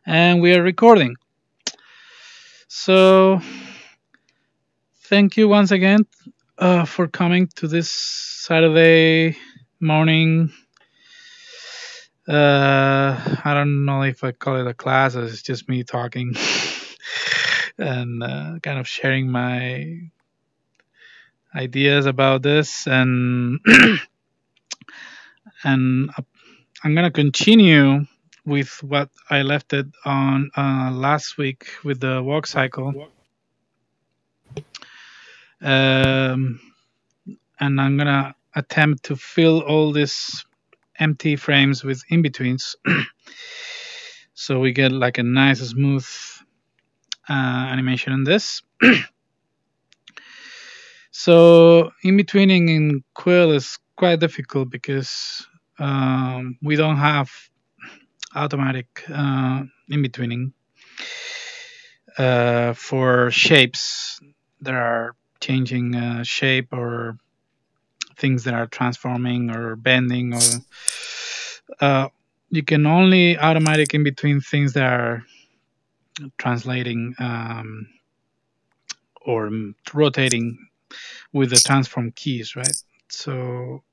And we are recording. So, thank you once again for coming to this Saturday morning. I don't know if I call it a class or it's just me talking and kind of sharing my ideas about this. And and I'm gonna continue with what I left it on last week with the walk cycle. Um, and I'm gonna attempt to fill all these empty frames with in-betweens so we get like a nice smooth animation in this. So in-betweening in Quill is quite difficult because we don't have automatic in-betweening for shapes that are changing shape or things that are transforming or bending, or you can only automatic in between things that are translating or rotating with the transform keys, right? So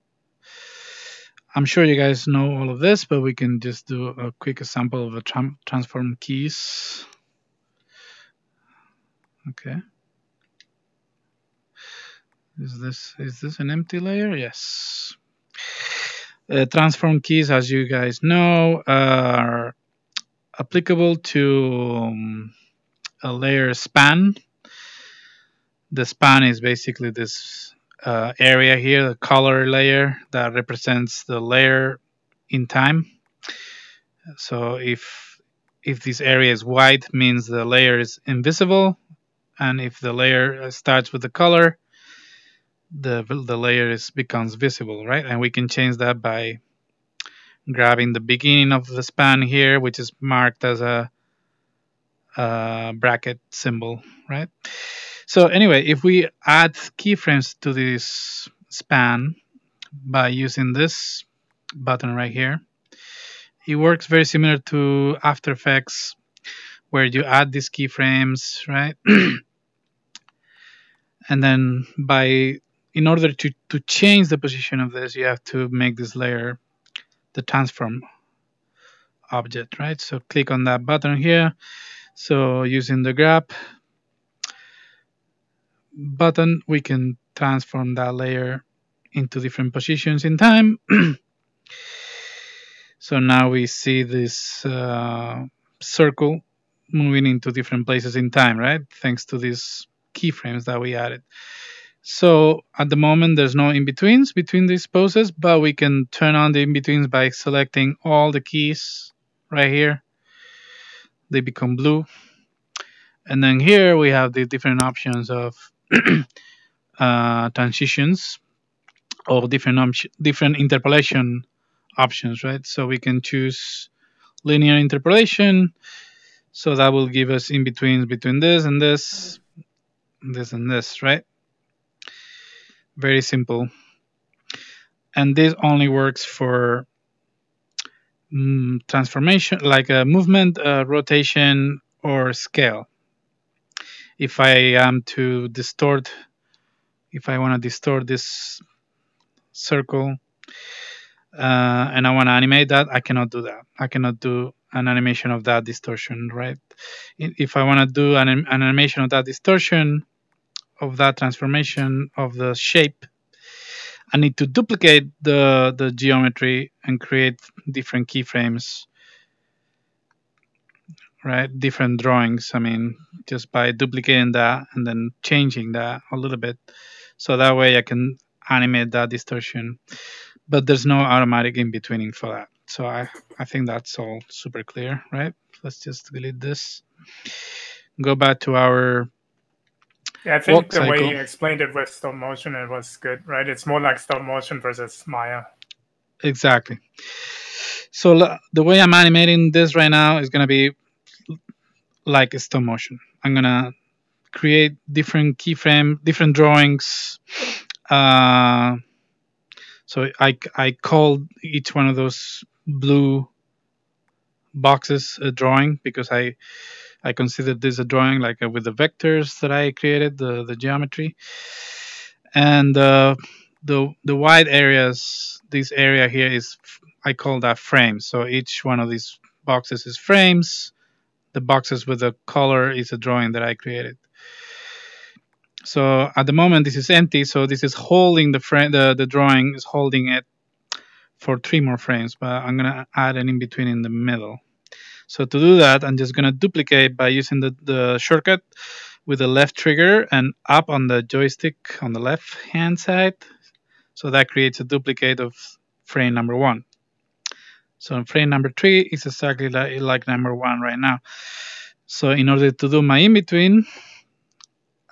I'm sure you guys know all of this, but we can just do a quick example of the transform keys. Okay. Is this an empty layer? Yes. Transform keys, as you guys know, are applicable to a layer span. The span is basically this area here, the color layer that represents the layer in time. So if this area is white, means the layer is invisible, and if the layer starts with the color, the layer becomes visible, right? And we can change that by grabbing the beginning of the span here, which is marked as a bracket symbol, right? So anyway, if we add keyframes to this span by using this button right here, it works very similar to After Effects, where you add these keyframes, right? And then in order to change the position of this, you have to make this layer the transform object, right? So click on that button here. So using the grab button, we can transform that layer into different positions in time. So now we see this circle moving into different places in time, right? Thanks to these keyframes that we added. So at the moment, there's no in-betweens between these poses, but we can turn on the in-betweens by selecting all the keys right here. They become blue. And then here we have the different options of transitions or different interpolation options, right? So we can choose linear interpolation. So that will give us in-betweens between this and this, this and this, right? Very simple. And this only works for transformation, like a movement, rotation, or scale. If I am to distort, if I want to distort this circle and I want to animate that, I cannot do that. I cannot do an animation of that distortion, right? If I want to do an animation of that distortion, of that transformation of the shape, I need to duplicate the geometry and create different keyframes, right? Different drawings. I mean, just by duplicating that and then changing that a little bit. So that way I can animate that distortion. But there's no automatic in-betweening for that. So I think that's all super clear, right? Let's just delete this. Go back to our Yeah, I think walk the cycle. way you explained it with stop motion, it was good, right? It's more like stop motion versus Maya. Exactly. So the way I'm animating this right now is going to be like stop motion. I'm going to create different keyframe, different drawings. So I called each one of those blue boxes drawing, because I consider this a drawing, like with the vectors that I created, the geometry, and the wide areas. This area here is, I call that frames. So each one of these boxes is frames. The boxes with the color is a drawing that I created. So at the moment this is empty, so this is holding the frame. The drawing is holding it for 3 more frames, but I'm gonna add an in between in the middle. So to do that, I'm just gonna duplicate by using the shortcut with the left trigger and up on the joystick on the left hand side. So that creates a duplicate of frame number 1. So frame number 3 is exactly like number 1 right now. So in order to do my in between,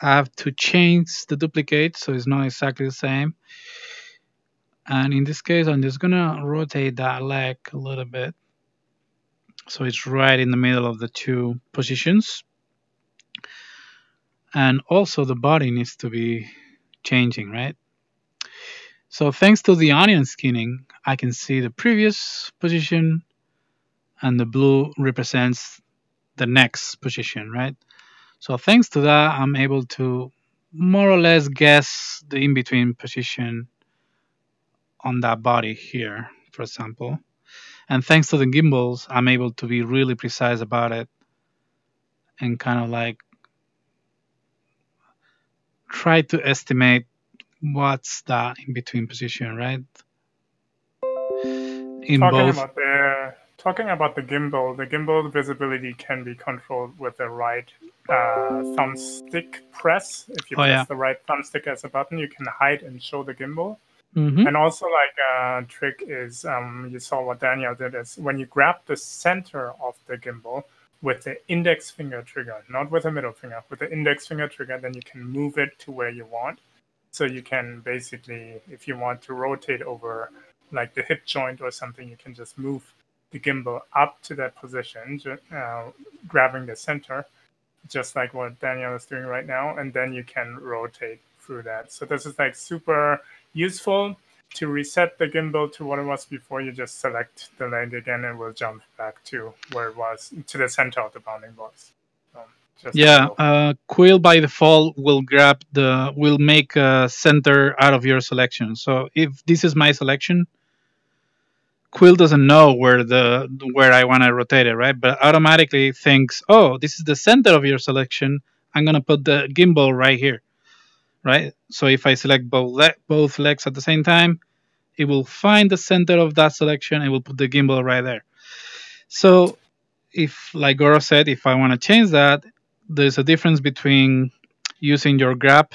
I have to change the duplicate so it's not exactly the same. And in this case, I'm just gonna rotate that leg a little bit so it's right in the middle of the 2 positions. And also the body needs to be changing, right? So thanks to the onion skinning, I can see the previous position, and the blue represents the next position, right? So thanks to that, I'm able to more or less guess the in-between position on that body here, for example. And thanks to the gimbals, I'm able to be really precise about it and kind of like try to estimate what's that in-between position, right? In Talking both. about the gimbal visibility can be controlled with the right thumbstick press. If you Oh press yeah. the right thumbstick as a button, you can hide and show the gimbal. Mm-hmm. And also, like a trick is, you saw what Daniel did, is when you grab the center of the gimbal with the index finger trigger, not with the middle finger, with the index finger trigger, then you can move it to where you want. So you can basically, if you want to rotate over like the hip joint or something, you can just move the gimbal up to that position, grabbing the center, just like what Daniel is doing right now, and then you can rotate through that. So this is like super useful. To reset the gimbal to what it was before, you just select the leg again and we'll jump back to where it was, to the center of the bounding box. Yeah, Quill by default will make a center out of your selection. So if this is my selection, Quill doesn't know where I want to rotate it, right? But automatically thinks, oh, this is the center of your selection. I'm gonna put the gimbal right here, right? So if I select both legs at the same time, it will find the center of that selection and will put the gimbal right there. So if, like Goro said, if I want to change that, there's a difference between using your grab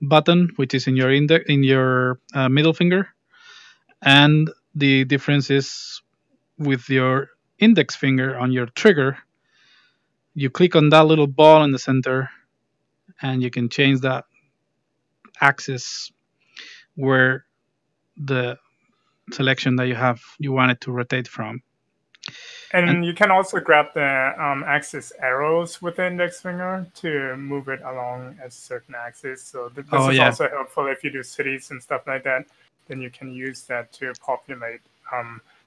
button, which is in your middle finger, and the difference is with your index finger on your trigger. You click on that little ball in the center, and you can change that axis where the selection that you want it to rotate from. And you can also grab the axis arrows with the index finger to move it along a certain axis. So this is also helpful if you do cities and stuff like that. Then you can use that to populate.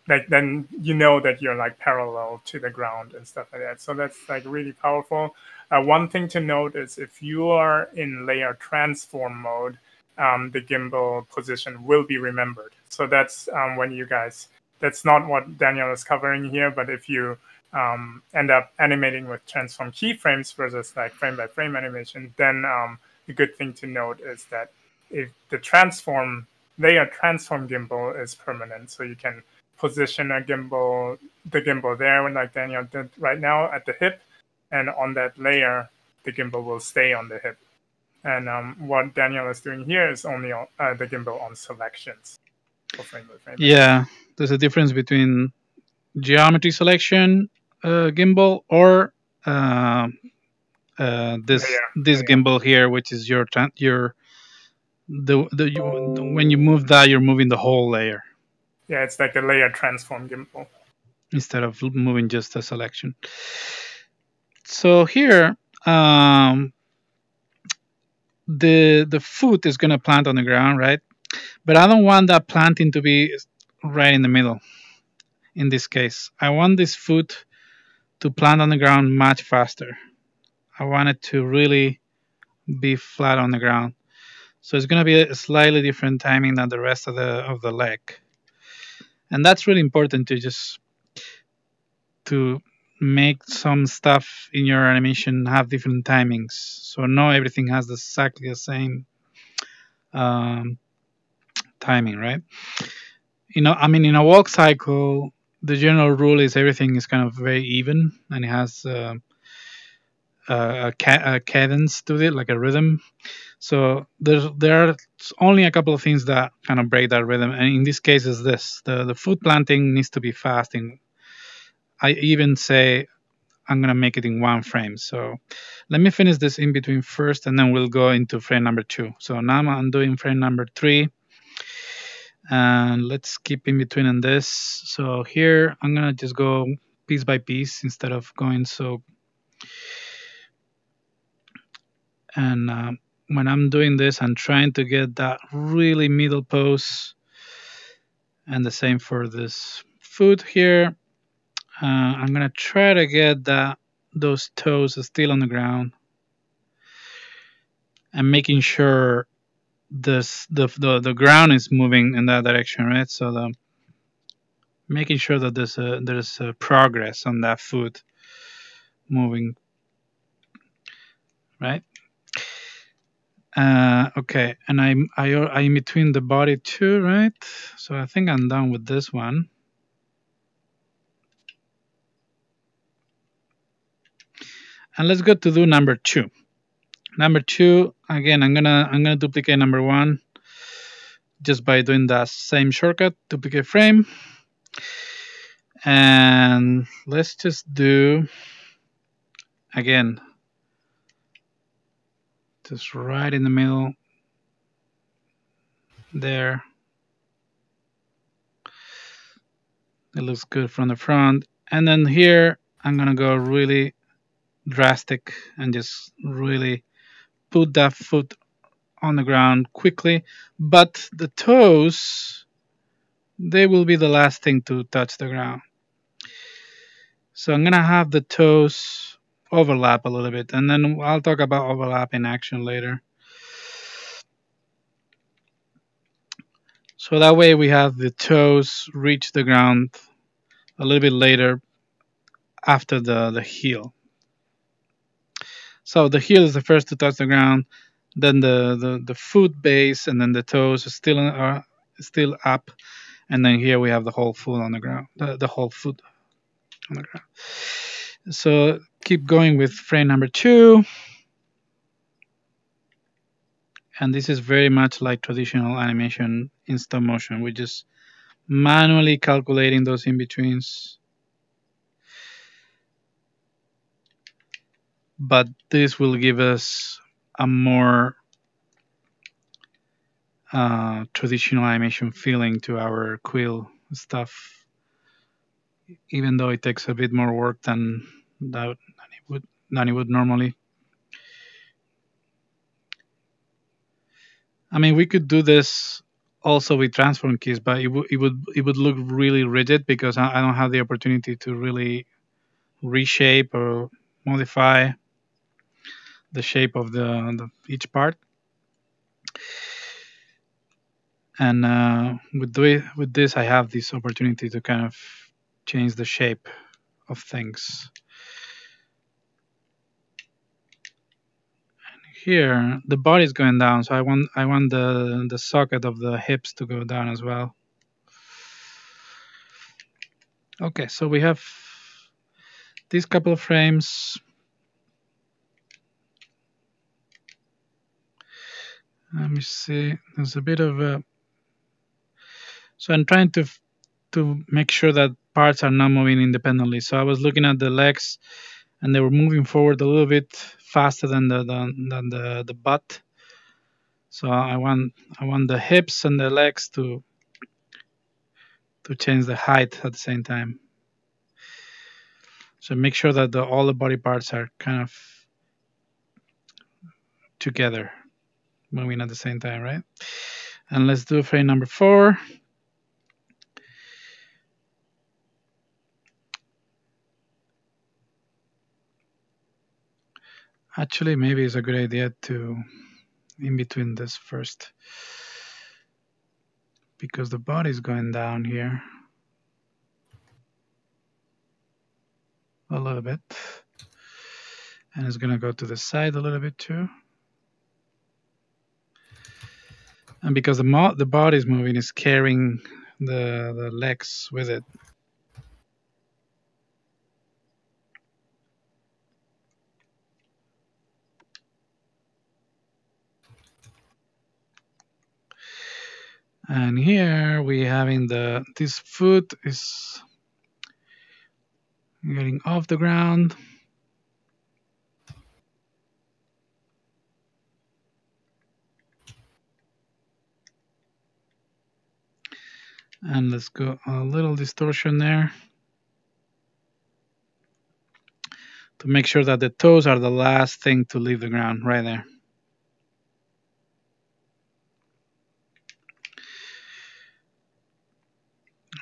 Like then you know that you're like parallel to the ground and stuff like that. So that's like really powerful. One thing to note is if you are in layer transform mode, the gimbal position will be remembered. So that's when you guys. That's not what Daniel is covering here, but if you end up animating with transform keyframes versus like frame by frame animation, then the good thing to note is that if the layer transform gimbal is permanent, so you can position the gimbal there, like Daniel did right now at the hip, and on that layer, the gimbal will stay on the hip. And what Daniel is doing here is only on, the gimbal on selections. Frame by frame. Yeah, there's a difference between geometry selection gimbal or this gimbal here, which is when you move that, you're moving the whole layer. Yeah, it's like a layer transform gimbal instead of moving just a selection. So here, the foot is gonna plant on the ground, right? But I don't want that planting to be right in the middle. in this case. I want this foot to plant on the ground much faster. I want it to really be flat on the ground. So it's going to be a slightly different timing than the rest of the leg. And that's really important to just to make some stuff in your animation have different timings. So not everything has exactly the same um, timing, right? I mean, in a walk cycle, the general rule is everything is kind of very even, and it has a cadence to it, like a rhythm. So there are only a couple of things that kind of break that rhythm, and in this case, is this: the foot planting needs to be fast. And I even say I'm gonna make it in 1 frame. So let me finish this in between first, and then we'll go into frame number 2. So now I'm doing frame number 3. And let's keep in between on this. So here I'm gonna just go piece by piece instead of going so. And when I'm doing this, I'm trying to get that really middle pose, and the same for this foot here. I'm gonna try to get those toes still on the ground, and making sure the ground is moving in that direction, right? So making sure that there's a progress on that foot moving, right? Okay, and I'm in between the body too, right? So I think I'm done with this one. And let's go to do number 2. Number 2, again, I'm gonna duplicate number 1 just by doing that same shortcut, duplicate frame. And let's just do, again, just right in the middle there. It looks good from the front. And then here, I'm gonna go really drastic and just really put that foot on the ground quickly. But the toes, they will be the last thing to touch the ground. So I'm gonna have the toes overlap a little bit, and then I'll talk about overlap in action later. So that way we have the toes reach the ground a little bit later after the heel. So the heel is the first to touch the ground, then the foot base, and then the toes are still up, and then here we have the whole foot on the ground, the whole foot on the ground. So keep going with frame number 2. And this is very much like traditional animation in stop motion. We're just manually calculating those in-betweens. But this will give us a more traditional animation feeling to our Quill stuff, even though it takes a bit more work than it would normally. I mean, we could do this also with transform keys, but it would look really rigid because I don't have the opportunity to really reshape or modify the shape of each part. And with this, I have this opportunity to kind of change the shape of things. Here the body is going down, so I want the socket of the hips to go down as well. Okay, so we have these couple of frames. Let me see. There's a bit of a. So I'm trying to make sure that parts are not moving independently. So I was looking at the legs, and they were moving forward a little bit faster than the butt. So I want the hips and the legs to change the height at the same time. So make sure that all the body parts are kind of together, moving at the same time, right? And let's do frame number 4. Actually, maybe it's a good idea to in between this first, because the body's going down here a little bit, and it's gonna go to the side a little bit too. And because the body's moving, it's carrying the legs with it. And here we having this foot is getting off the ground. And let's go a little distortion there to make sure that the toes are the last thing to leave the ground right there.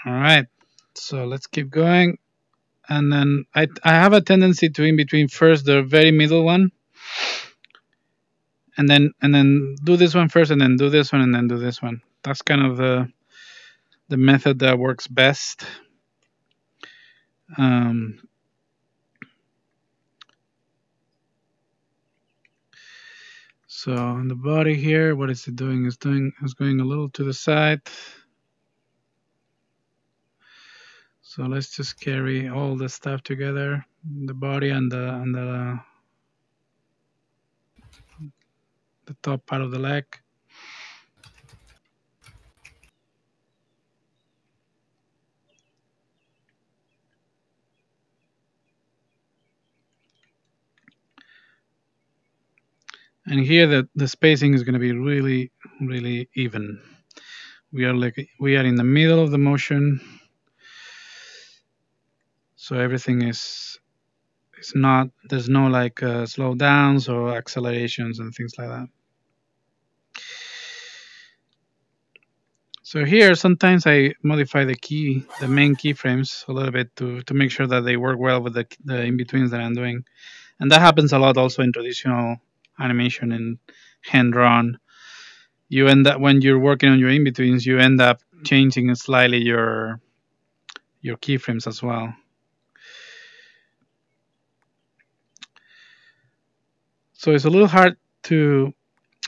All right, so let's keep going. And then I have a tendency to in between first the very middle one, and then do this one first, and then do this one, and then do this one. That's kind of the method that works best. So on the body here, what is it doing? It's going a little to the side. So let's just carry all the stuff together, the body and the top part of the leg. And here the spacing is going to be really, really even. We are in the middle of the motion, so everything is not, there's no like slow downs or accelerations and things like that. So here sometimes I modify the main keyframes a little bit to make sure that they work well with the in-betweens that I'm doing. And that happens a lot also in traditional animation and hand-drawn. You end up, when you're working on your in-betweens, you end up changing slightly your keyframes as well. So it's a little hard to,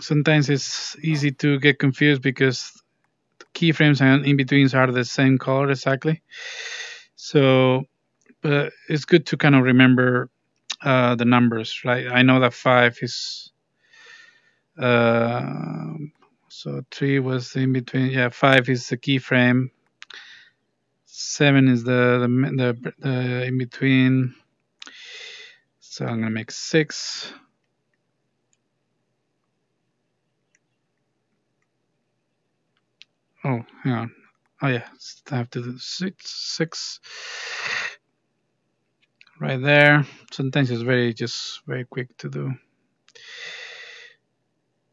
sometimes it's easy to get confused because keyframes and in-betweens are the same color exactly. So, but it's good to kind of remember the numbers, right? I know that 5 is so 3 was in between. Yeah, 5 is the keyframe. 7 is the in between. So I'm gonna make 6. Oh, hang on. Oh yeah, I have to do 6 right there. Sometimes it's very quick to do.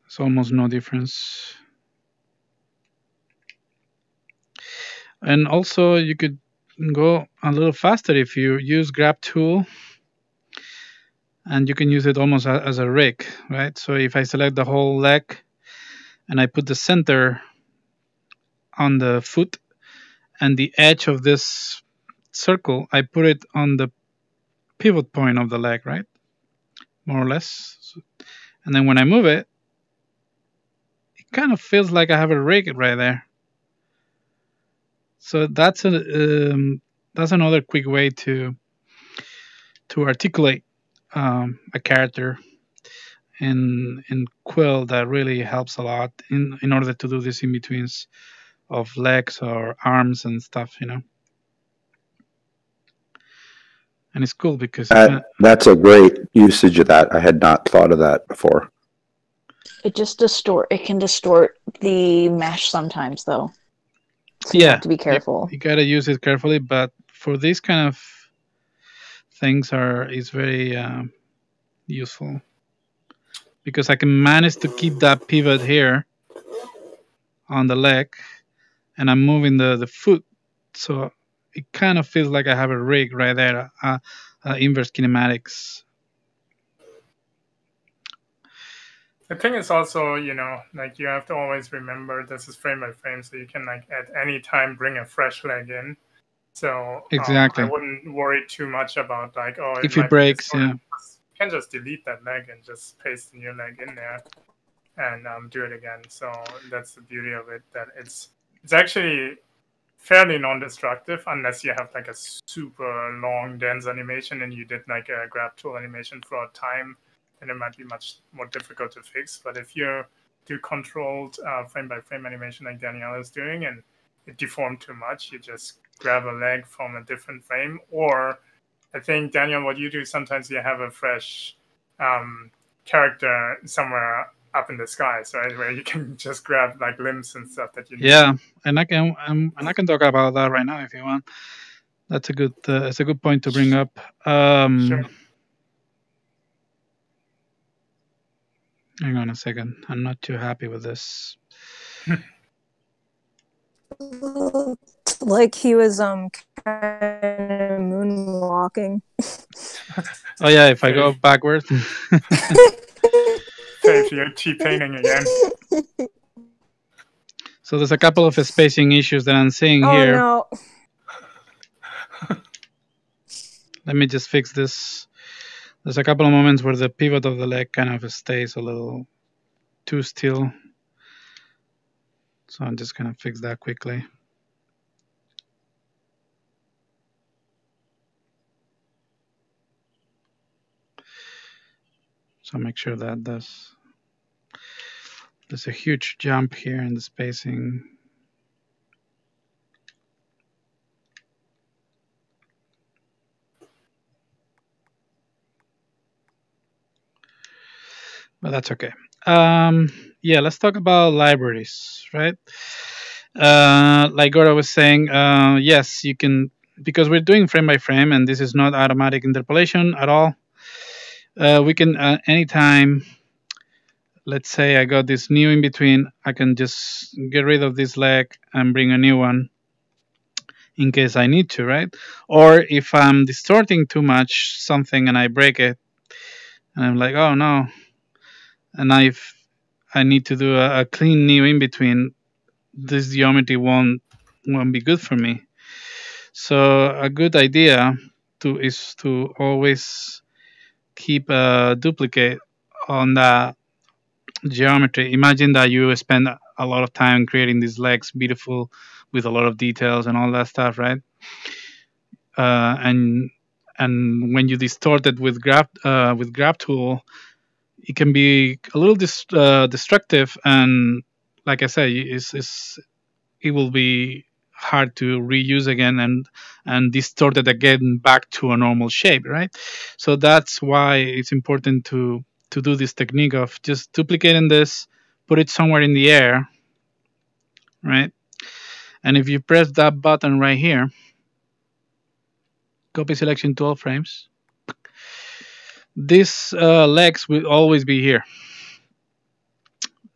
It's almost no difference. And also you could go a little faster if you use grab tool, and you can use it almost as a rig, right? So if I select the whole leg and I put the center on the foot and the edge of this circle, I put it on the pivot point of the leg, right? More or less. And then when I move it, it kind of feels like I have a rig right there. So that's another quick way to articulate a character in Quill that really helps a lot in order to do this in betweens of legs or arms and stuff, you know. And it's cool because that's a great usage of that. I had not thought of that before. It can distort the mesh sometimes, though. So you have to be careful. You gotta use it carefully, but for these kind of things it's very useful because I can manage to keep that pivot here on the leg, and I'm moving the foot, so it kind of feels like I have a rig right there, inverse kinematics. The thing is also, like you have to always remember this is frame by frame, so you can like at any time bring a fresh leg in. So Exactly. I wouldn't worry too much about like, oh, it If it might be breaks, distorted. yeah. You can just delete that leg and just paste the new leg in there and do it again. So that's the beauty of it, that it's actually fairly non-destructive unless you have like a super long dense animation and you did like a grab tool animation for a time, then it might be much more difficult to fix. But if you do controlled frame by frame animation like Danielle is doing and it deformed too much, you just grab a leg from a different frame. Or I think, Daniel, what you do sometimes, you have a fresh character somewhere up in the sky, so where you can just grab like limbs and stuff that you need. Yeah, and I can talk about that right now if you want. That's a good it's a good point to bring up. Sure. Hang on a second. I'm not too happy with this. Looked like he was kind of moonwalking. Oh yeah, if I go backwards. If you're T-painting again. So there's a couple of spacing issues that I'm seeing here. Oh no. Let me just fix this. There's a couple of moments where the pivot of the leg kind of stays a little too still. So I'm just going to fix that quickly. So make sure that there's a huge jump here in the spacing. But that's okay. Yeah, let's talk about libraries, right? Like Gora was saying, yes, you can, because we're doing frame by frame and this is not automatic interpolation at all. We can anytime, let's say I got this new in between, I can just get rid of this leg and bring a new one in case I need to, right? Or if I'm distorting too much something and I break it, and I'm like, oh no, and I need to do a clean new in between, this geometry won't be good for me. So a good idea is to always keep a duplicate on that geometry. Imagine that you spend a lot of time creating these legs beautiful with a lot of details and all that stuff, right? And when you distort it with grab tool, it can be a little destructive, and like I say, it will be hard to reuse again and distort it again back to a normal shape, right? So that's why it's important to do this technique of just duplicating this, put it somewhere in the air, right? And if you press that button right here, copy selection to all frames, these legs will always be here.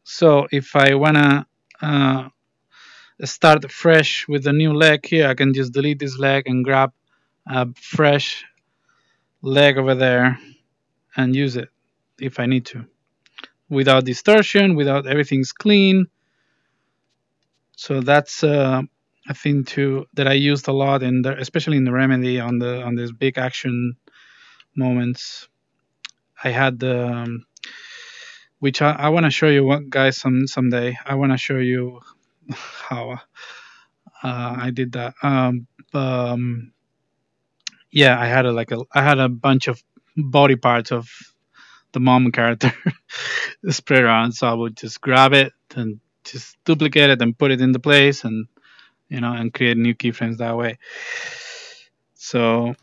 So if I wanna start fresh with a new leg here, I can just delete this leg and grab a fresh leg over there and use it if I need to, without distortion, without everything's clean. So that's a thing too that I used a lot especially in the remedy on these big action moments. I had the which I want to show you, guys, someday. I want to show you how I did that. Yeah, I had a bunch of body parts of the mom character spread around, so I would just grab it and just duplicate it and put it into place, and and create new keyframes that way. So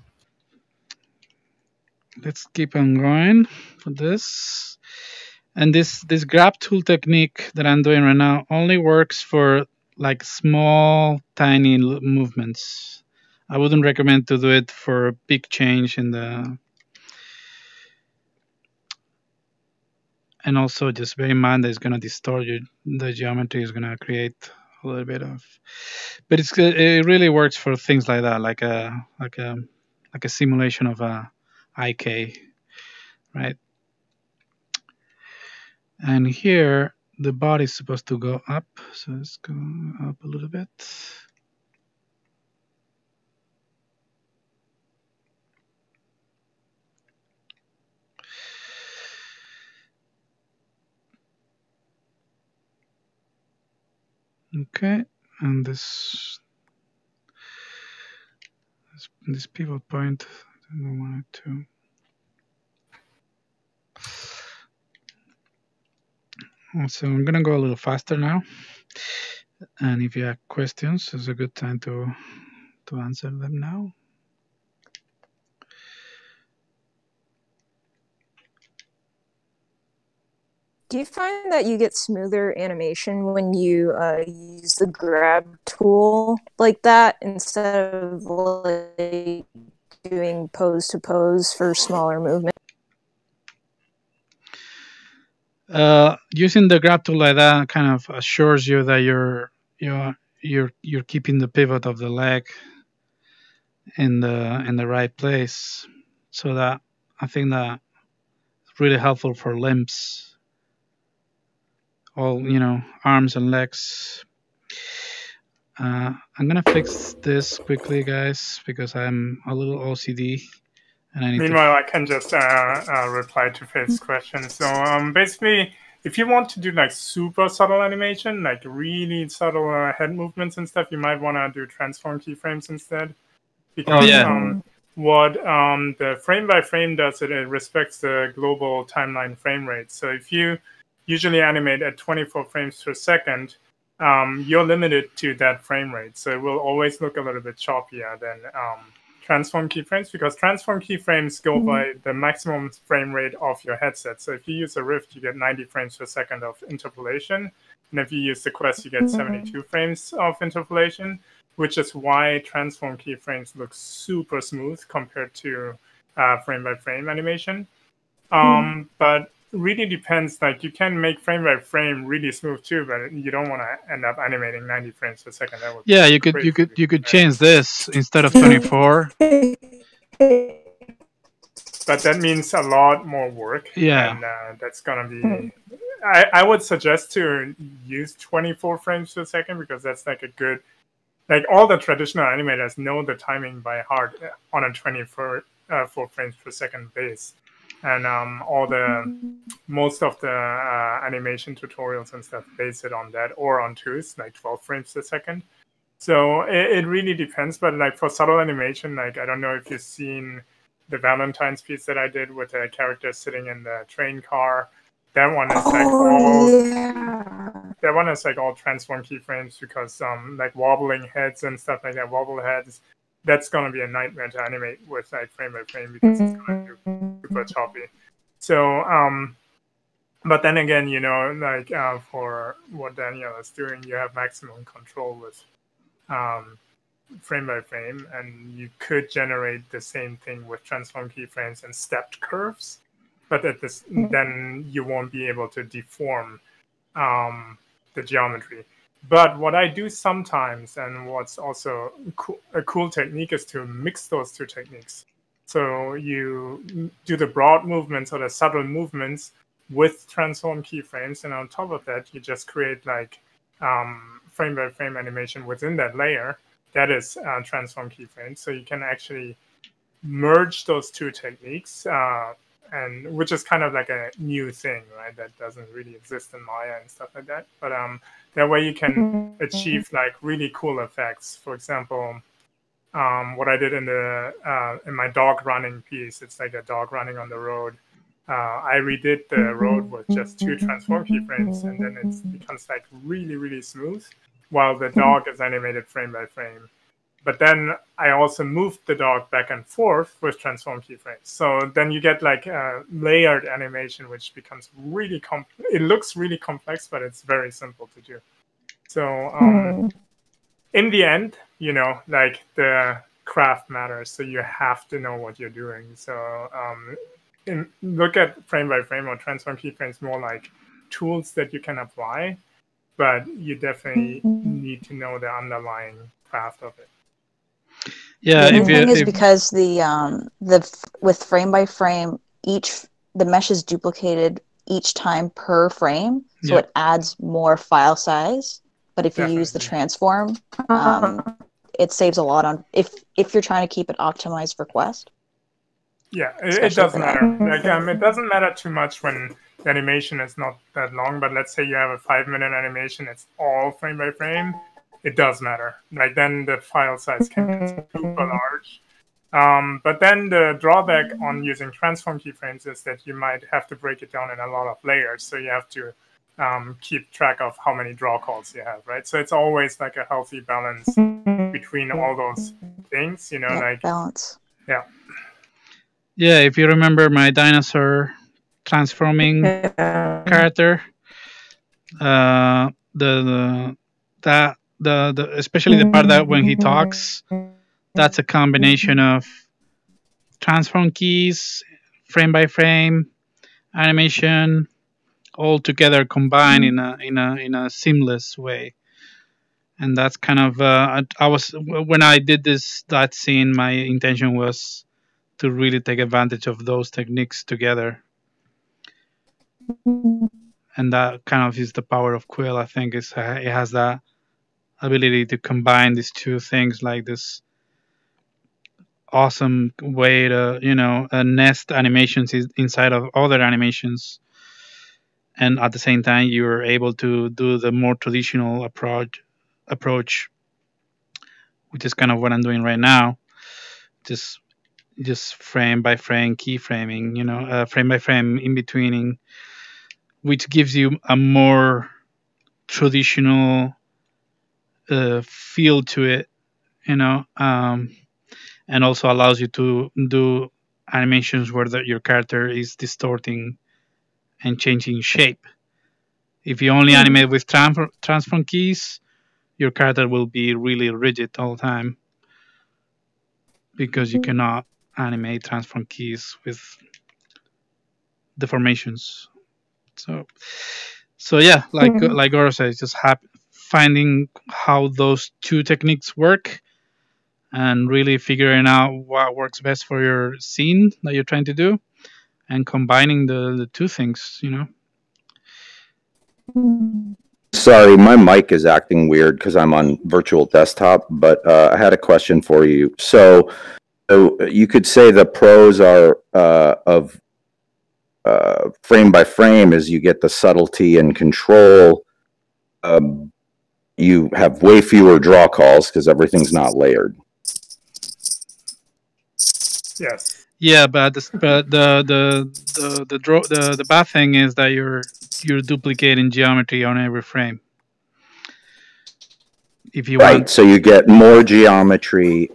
let's keep on going for this. And this grab tool technique that I'm doing right now only works for like small, tiny movements. I wouldn't recommend to do it for a big change in the. And also just bear in mind that it's going to distort the geometry is going to create a little bit of. But it really works for things like that, like a simulation of a IK, right? And here, the body is supposed to go up. So let's go up a little bit. Okay, and this pivot point, I don't want it to. So I'm gonna go a little faster now, and if you have questions, it's a good time to answer them now. Do you find that you get smoother animation when you use the grab tool like that instead of like doing pose to pose for smaller movement? Using the grab tool like that kind of assures you that you're keeping the pivot of the leg in the right place, so that I think that it's really helpful for limbs, all arms and legs. I'm gonna fix this quickly, guys, because I'm a little OCD. And I need Meanwhile, I can just reply to Faith's question. So basically, if you want to do like super subtle animation, like really subtle head movements and stuff, you might want to do transform keyframes instead. Because what the frame by frame does, it respects the global timeline frame rate. So if you usually animate at 24 frames per second, you're limited to that frame rate. So it will always look a little bit choppier than transform keyframes, because transform keyframes go by the maximum frame rate of your headset. So if you use a Rift, you get 90 frames per second of interpolation. And if you use the Quest, you get 72 frames of interpolation, which is why transform keyframes look super smooth compared to frame by frame animation. But really depends, like you can make frame by frame really smooth too, but you don't want to end up animating 90 frames per second. That would you could change this instead of 24. But that means a lot more work. Yeah. And that's gonna be I would suggest to use 24 frames per second, because that's like a good, like all the traditional animators know the timing by heart on a 24 frames per second base. And most of the animation tutorials and stuff base it on that, or on twos, like 12 frames per second. So it really depends. But like for subtle animation, like I don't know if you've seen the Valentine's piece that I did with the character sitting in the train car. That one is that one is like all transform keyframes, because like wobbling heads and stuff like that, wobble heads, that's going to be a nightmare to animate with like frame by frame, because it's going to be super choppy. So, but then again, like for what Daniel is doing, you have maximum control with frame by frame, and you could generate the same thing with transform keyframes and stepped curves, but at this, then you won't be able to deform the geometry. But what I do sometimes, and what's also a cool technique, is to mix those two techniques. So you do the broad movements or the subtle movements with transform keyframes, and on top of that, you just create like frame by frame animation within that layer that is transform keyframes. So you can actually merge those two techniques, and which is kind of like a new thing, right? That doesn't really exist in Maya and stuff like that. But that way you can achieve like really cool effects. For example, what I did in my dog running piece, it's like a dog running on the road. I redid the road with just 2 transform keyframes, and then it becomes like really, really smooth, while the dog is animated frame by frame. But then I also moved the dog back and forth with transform keyframes. So then you get like a layered animation, which becomes really it looks really complex, but it's very simple to do. So in the end, like the craft matters. So you have to know what you're doing. So look at frame by frame or transform keyframes more like tools that you can apply, but you definitely need to know the underlying craft of it. Yeah, the thing is, because with frame by frame, the mesh is duplicated each time per frame, so it adds more file size. But if you use the transform, it saves a lot on if you're trying to keep it optimized for Quest. Yeah, it doesn't matter. Like, it doesn't matter too much when the animation is not that long. But let's say you have a 5-minute animation, it's all frame by frame. It does matter. Like, then the file size can be super large. But then the drawback on using transform keyframes is that you might have to break it down in a lot of layers. So you have to keep track of how many draw calls you have, right? So it's always like a healthy balance between all those things, you know, like balance. Yeah. Yeah, if you remember my dinosaur transforming character, especially the part that when he talks, that's a combination of transform keys, frame by frame, animation, all together combined in a seamless way. And that's kind of when I did that scene, my intention was to really take advantage of those techniques together. And that kind of is the power of Quill. I think it has that ability to combine these two things, like this awesome way to nest animations inside of other animations, and at the same time you're able to do the more traditional approach, which is kind of what I'm doing right now, just frame by frame keyframing, frame by frame in betweening, which gives you a more traditional feel to it, and also allows you to do animations where your character is distorting and changing shape. If you only animate with transform keys, your character will be really rigid all the time, because you cannot animate transform keys with deformations. So yeah, like Goro says, just finding how those two techniques work and really figuring out what works best for your scene that you're trying to do, and combining the two things, Sorry, my mic is acting weird because I'm on virtual desktop, but I had a question for you. So you could say the pros are of frame by frame is you get the subtlety and control. You have way fewer draw calls because everything's not layered. Yes. Yeah, but the bad thing is that you're duplicating geometry on every frame. If you want, so you get more geometry,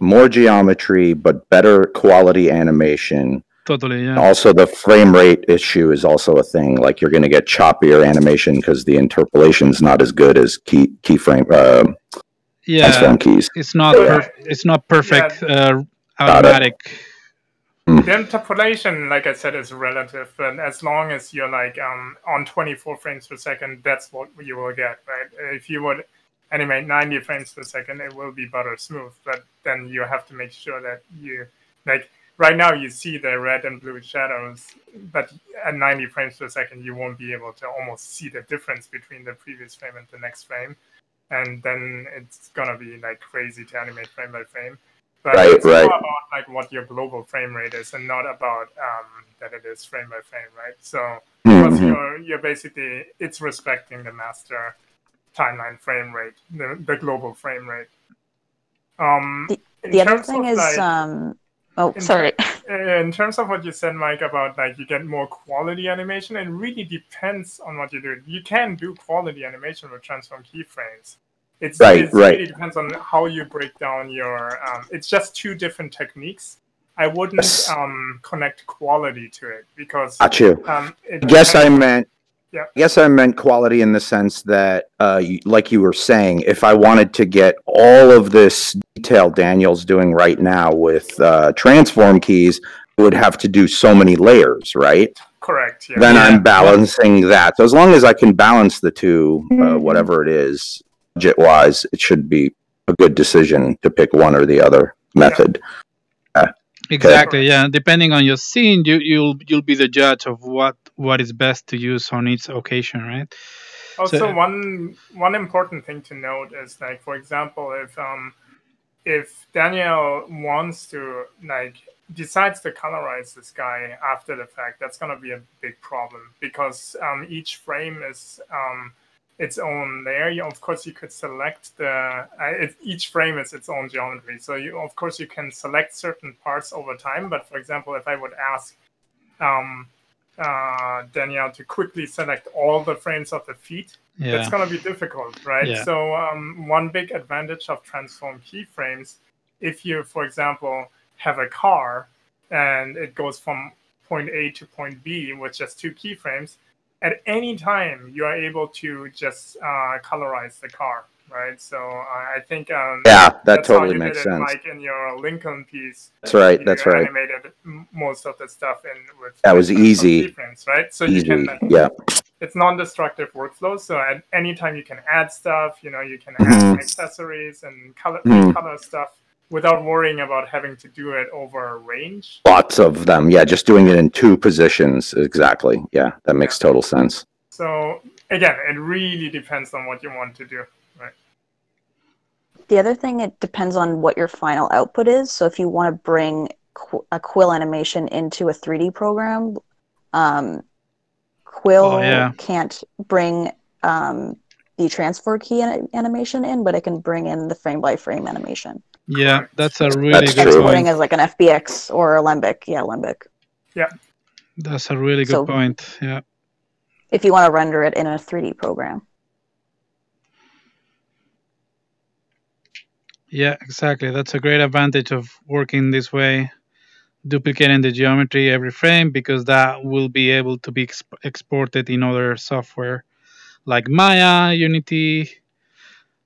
but better quality animation. Totally, yeah. Also, the frame rate issue is also a thing. Like, you're going to get choppier animation because the interpolation's not as good as transform keys. It's not perfect automatic. The interpolation, like I said, is relative, and as long as you're like on 24 frames per second, that's what you will get, right? If you would animate 90 frames per second, it will be butter smooth, but then you have to make sure that you, like, right now you see the red and blue shadows, but at 90 frames per second, you won't be able to almost see the difference between the previous frame and the next frame, and then it's gonna be like crazy to animate frame by frame. But it's more about like what your global frame rate is, and not about that it is frame by frame, right? So because you're basically, it's respecting the master timeline frame rate, the global frame rate. The other thing is, sorry. In terms of what you said, Mike, about like you get more quality animation, it really depends on what you do. You can do quality animation with transform keyframes. It really depends on how you break down your. It's just two different techniques. I wouldn't connect quality to it because. Got you. Yes, I meant quality in the sense that, like you were saying, if I wanted to get all of this detail Daniel's doing right now with transform keys, I would have to do so many layers, right? Correct. Yeah. Then I'm balancing that. So as long as I can balance the two, whatever it is, budget-wise, it should be a good decision to pick one or the other method. Exactly. Yeah. Depending on your scene, you'll be the judge of what is best to use on each occasion, right? Also, one important thing to note is, like, for example, if Daniel wants to, like, decides to colorize this guy after the fact, that's going to be a big problem, because each frame is its own layer. Of course, you could select each frame is its own geometry. So of course, you can select certain parts over time. But for example, if I would ask Daniel to quickly select all the frames of the feet, that's going to be difficult, right? Yeah. So one big advantage of transform keyframes, if you, for example, have a car and it goes from point A to point B with just 2 keyframes, at any time you are able to just colorize the car, right? So I think that that's totally how you makes did it, sense. Mike, in your Lincoln piece. That's right. You animated most of the stuff in with that was easy keyframes, right? So easy. you can it's non-destructive workflow. So at any time you can add stuff. You can add accessories and color stuff without worrying about having to do it over a range. Lots of them. Yeah, just doing it in 2 positions. Exactly. Yeah, that makes total sense. So again, it really depends on what you want to do, right? The other thing, it depends on what your final output is. So if you want to bring a Quill animation into a 3D program, Quill can't bring the transfer key animation in, but it can bring in the frame-by-frame animation. Yeah, that's a really good point. Exporting as like an FBX or Alembic. Yeah, Alembic. Yeah. That's a really good point. Yeah. If you want to render it in a 3D program. Yeah, exactly. That's a great advantage of working this way, duplicating the geometry every frame, because that will be able to be exported in other software like Maya, Unity,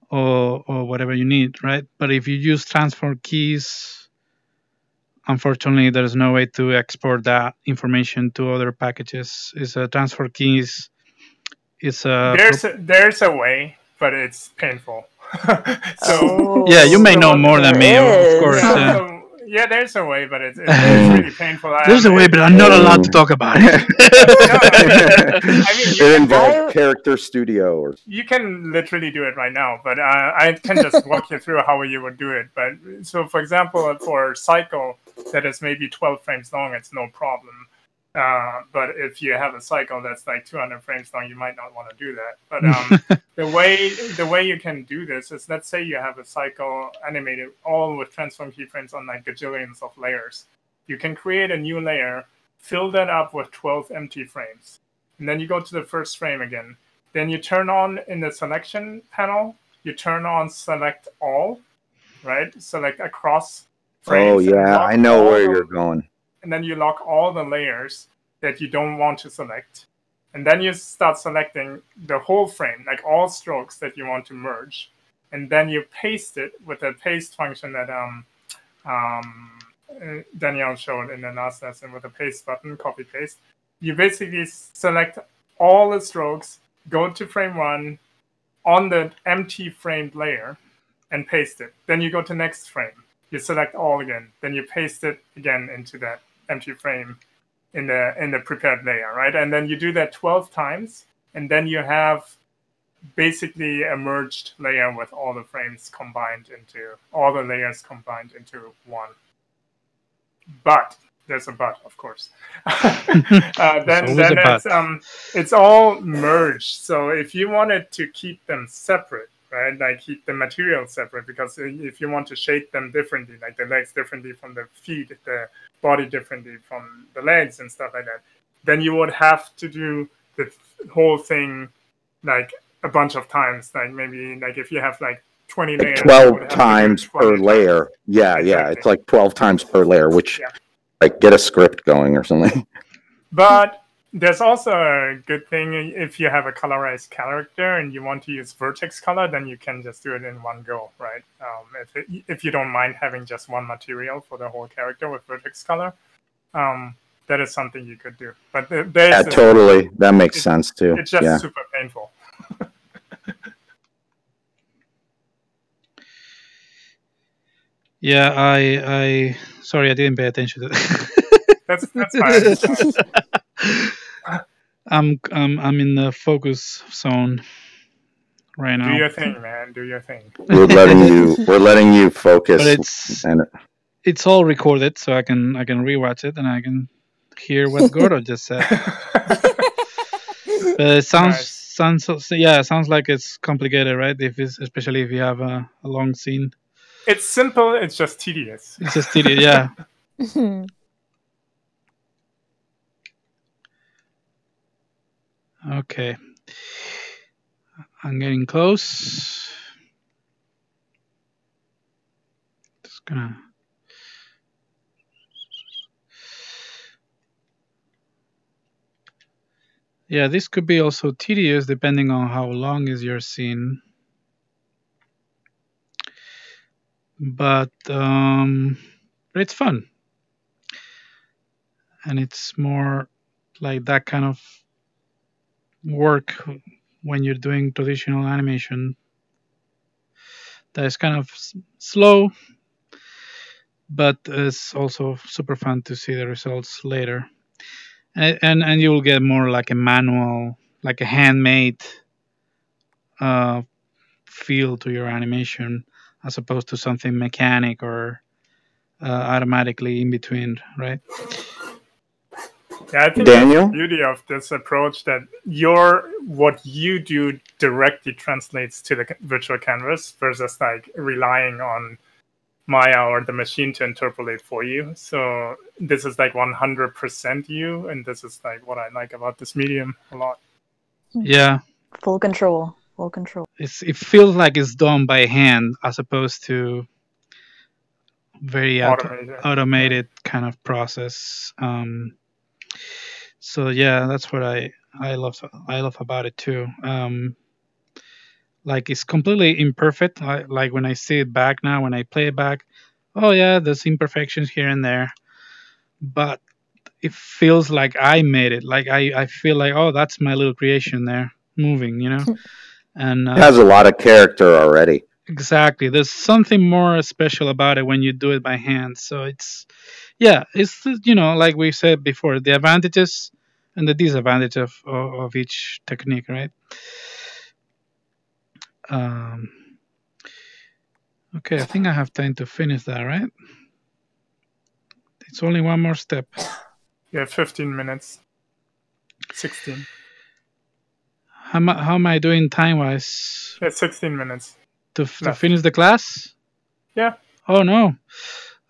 or whatever you need, right? But if you use transform keys, unfortunately, there's no way to export that information to other packages. It's a transfer keys. It's a there's a way, but it's painful. So yeah, you may know more than me, of course. Yeah, there's a way, but it's really painful. There's a way, but I'm not allowed to talk about it. I mean, it involves Character Studio. Or you can literally do it right now, but I can just walk you through how you would do it. But so, for example, for cycle that is maybe 12 frames long, it's no problem. But if you have a cycle that's like 200 frames long, you might not want to do that. But the way you can do this is, let's say you have a cycle animated all with transform keyframes on like gajillions of layers. You can create a new layer, fill that up with 12 empty frames, and then you go to the first frame again. Then you turn on in the selection panel, you turn on select all, right? Select across frames. Oh yeah, I know where you're going. And then you lock all the layers that you don't want to select. And then you start selecting the whole frame, like all strokes that you want to merge. And then you paste it with the paste function that Danielle showed in the last lesson with the paste button, copy paste. You basically select all the strokes, go to frame 1 on the empty framed layer and paste it. Then you go to next frame. You select all again. Then you paste it again into that empty frame in the prepared layer, right? And then you do that 12 times, and then you have basically a merged layer with all the frames combined into all the layers combined into one. But there's a but, of course. Then it's all merged. So if you wanted to keep them separate, right? Like keep the material separate, because if you want to shape them differently, like the legs differently from the feet, the body differently from the legs and stuff like that, then you would have to do the whole thing like a bunch of times. Like maybe like if you have like 20 layers, 12 times per layer. Yeah, exactly. Yeah, it's like 12 times per layer, which like get a script going or something. But there's also a good thing if you have a colorized character and you want to use vertex color, then you can just do it in one go, right? If you don't mind having just one material for the whole character with vertex color, that is something you could do. But totally, that makes sense too. It's just super painful. Yeah, I sorry, I didn't pay attention to that. That's fine. I'm in the focus zone right Do now. your thing, man. Do your thing. We're letting you focus. But it's all recorded, so I can rewatch it and I can hear what Gordo just said. It sounds like it's complicated, right? Especially if you have a long scene. It's simple. It's just tedious. It's just tedious, yeah. Okay, I'm getting close. Just gonna. Yeah, this could be also tedious depending on how long is your scene. But it's fun. And it's more like that kind of work when you're doing traditional animation. That is kind of slow, but it's also super fun to see the results later. And you will get more like a manual, like a handmade feel to your animation, as opposed to something mechanic or automatically in between, right? Yeah, I think Daniel? that's the beauty of this approach, that what you do directly translates to the virtual canvas versus like relying on Maya or the machine to interpolate for you. So this is like 100% you, and this is like what I like about this medium a lot. Yeah. Full control. Full control. It feels like it's done by hand as opposed to very automated kind of process. So yeah, that's what I love about it too. Like it's completely imperfect. Like when I see it back now, when I play it back, oh yeah, there's imperfections here and there, but it feels like I made it. Like I feel like, oh, that's my little creation there, moving, you know. And it has a lot of character already. Exactly. There's something more special about it when you do it by hand. So it's like we said before, the advantages and the disadvantage of each technique, right? Okay, I think I have time to finish that, right? It's only one more step. Yeah, 15 minutes. 16. How am I doing time-wise? Yeah, 16 minutes. To finish the class? Yeah. Oh no.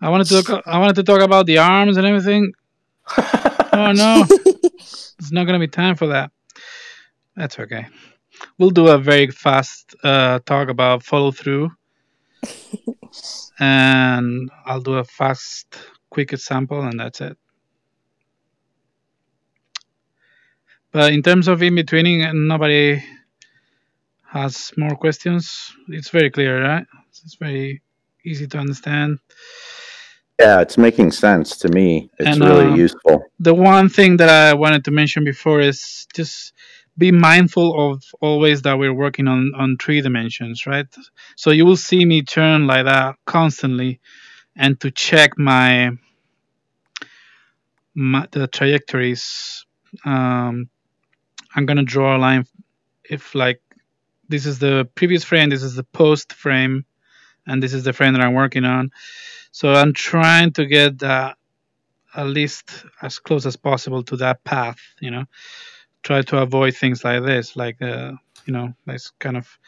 I wanted to talk about the arms and everything. Oh no. There's not gonna be time for that. That's okay. We'll do a very fast talk about follow through. And I'll do a fast, quick example, and that's it. But in terms of in betweening, nobody has more questions. It's very clear, right? It's very easy to understand. Yeah, it's making sense to me. It's really useful. The one thing that I wanted to mention before is just be mindful of always that we're working on 3 dimensions, right? So you will see me turn like that constantly, and to check the trajectories, I'm gonna draw a line. If like this is the previous frame, this is the post frame, and this is the frame that I'm working on. So I'm trying to get that at least as close as possible to that path, you know. Try to avoid things like this, like this kind of,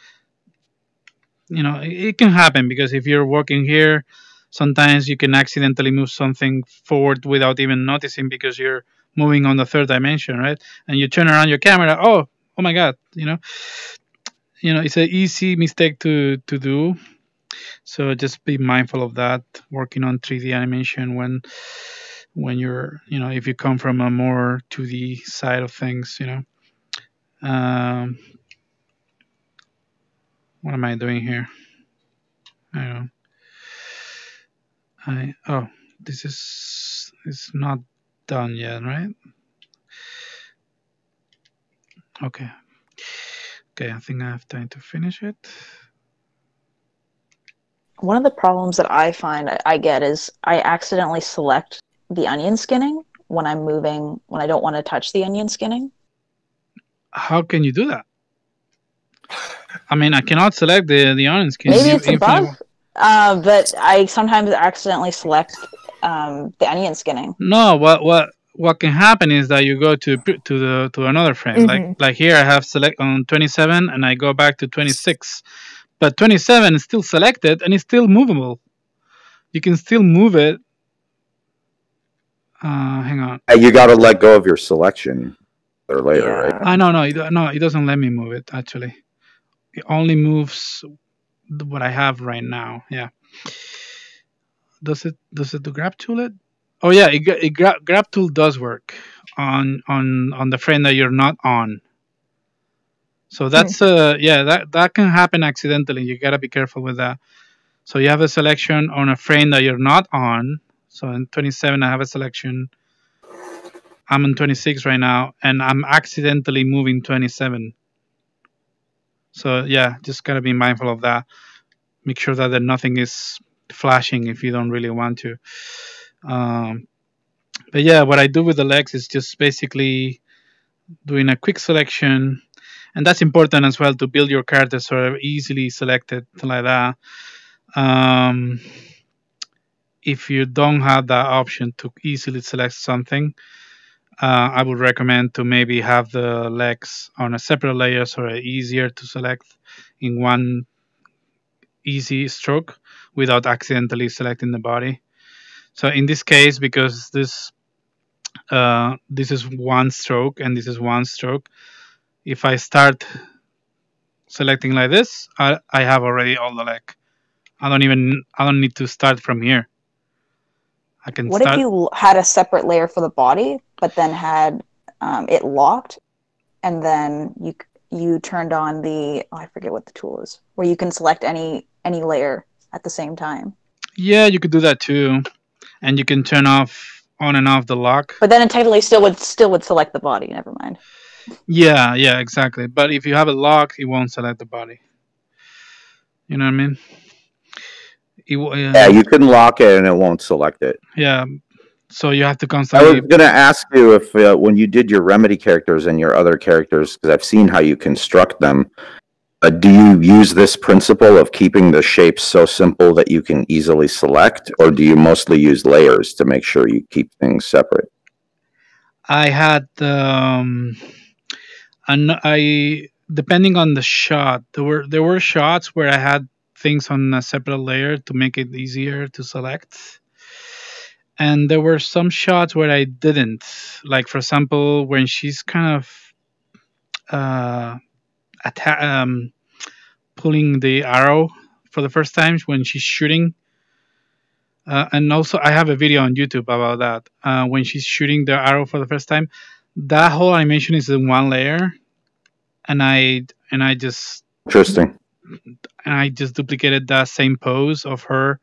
it can happen because if you're working here, sometimes you can accidentally move something forward without even noticing because you're moving on the 3rd dimension, right? And you turn around your camera, oh my god, it's an easy mistake to do. So just be mindful of that, working on 3D animation when you're, if you come from a more 2D side of things, what am I doing here? I don't know. This is not done yet, right? Okay, I think I have time to finish it. One of the problems that I find I get is I accidentally select the onion skinning when I'm moving, when I don't want to touch the onion skinning. How can you do that? I mean, I cannot select the onion skinning. Maybe it's a bug, but I sometimes accidentally select the onion skinning. No, what can happen is that you go to another frame. Like here, I have select on 27, and I go back to 26. But 27 is still selected and it's still movable. You can still move it. Hang on. You got to let go of your selection or later, Yeah. right? No, it doesn't let me move it, actually. It only moves what I have right now. Yeah. Does it do grab tool it? Oh yeah, grab tool does work on the frame that you're not on. So that's that can happen accidentally. You gotta be careful with that. So you have a selection on a frame that you're not on. So in 27 I have a selection. I'm in 26 right now, and I'm accidentally moving 27. So yeah, just gotta be mindful of that. Make sure that nothing is flashing if you don't really want to. But yeah, what I do with the legs is just basically doing a quick selection, and that's important as well to build your character so they're easily selected like that. If you don't have that option to easily select something, I would recommend to maybe have the legs on a separate layer so they're easier to select in one easy stroke without accidentally selecting the body. So in this case, because this is one stroke and this is one stroke, if I start selecting like this, I have already all the leg. I don't need to start from here. I can What if you had a separate layer for the body, but then had it locked, and then you turned on the I forget what the tool is, where you can select any layer at the same time. Yeah, you could do that too, and you can turn off on and off the lock. But then it technically still would select the body. Never mind. Yeah, exactly. But if you have it locked, it won't select the body. You know what I mean? Yeah, you can lock it and it won't select it. Yeah, so you have to constantly. I was going to ask you if when you did your remedy characters and your other characters, because I've seen how you construct them, do you use this principle of keeping the shapes so simple that you can easily select, or do you mostly use layers to make sure you keep things separate? I had depending on the shot, there were shots where I had things on a separate layer to make it easier to select, and there were some shots where I didn't. Like for example, when she's kind of pulling the arrow for the first time when she's shooting. And also, I have a video on YouTube about that. When she's shooting the arrow for the first time, that whole animation is in one layer, and I just interesting. And I just duplicated that same pose of her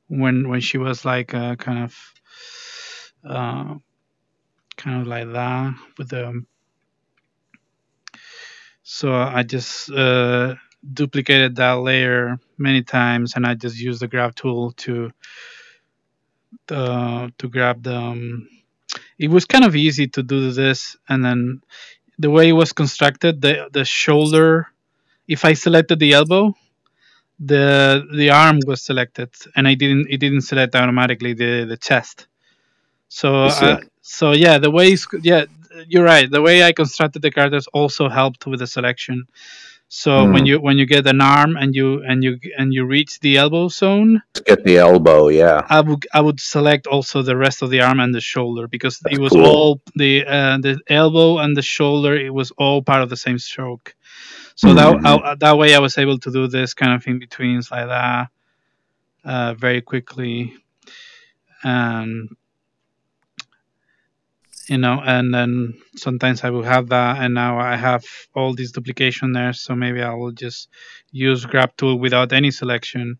when she was like kind of like that with the. So I just duplicated that layer many times, and I just used the grab tool to grab the. It was kind of easy to do this, and then the way it was constructed, the shoulder. If I selected the elbow, the arm was selected, and it didn't select automatically the chest. So yeah, the way you're right. The way I constructed the characters also helped with the selection. So when you get an arm and you reach the elbow zone, get the elbow. Yeah, I would select also the rest of the arm and the shoulder, because it was all the elbow and the shoulder. It was all part of the same stroke. So that way I was able to do this kind of in betweens like that very quickly, and and then sometimes I will have that, and now I have all this duplication there, so maybe I will just use grab tool without any selection,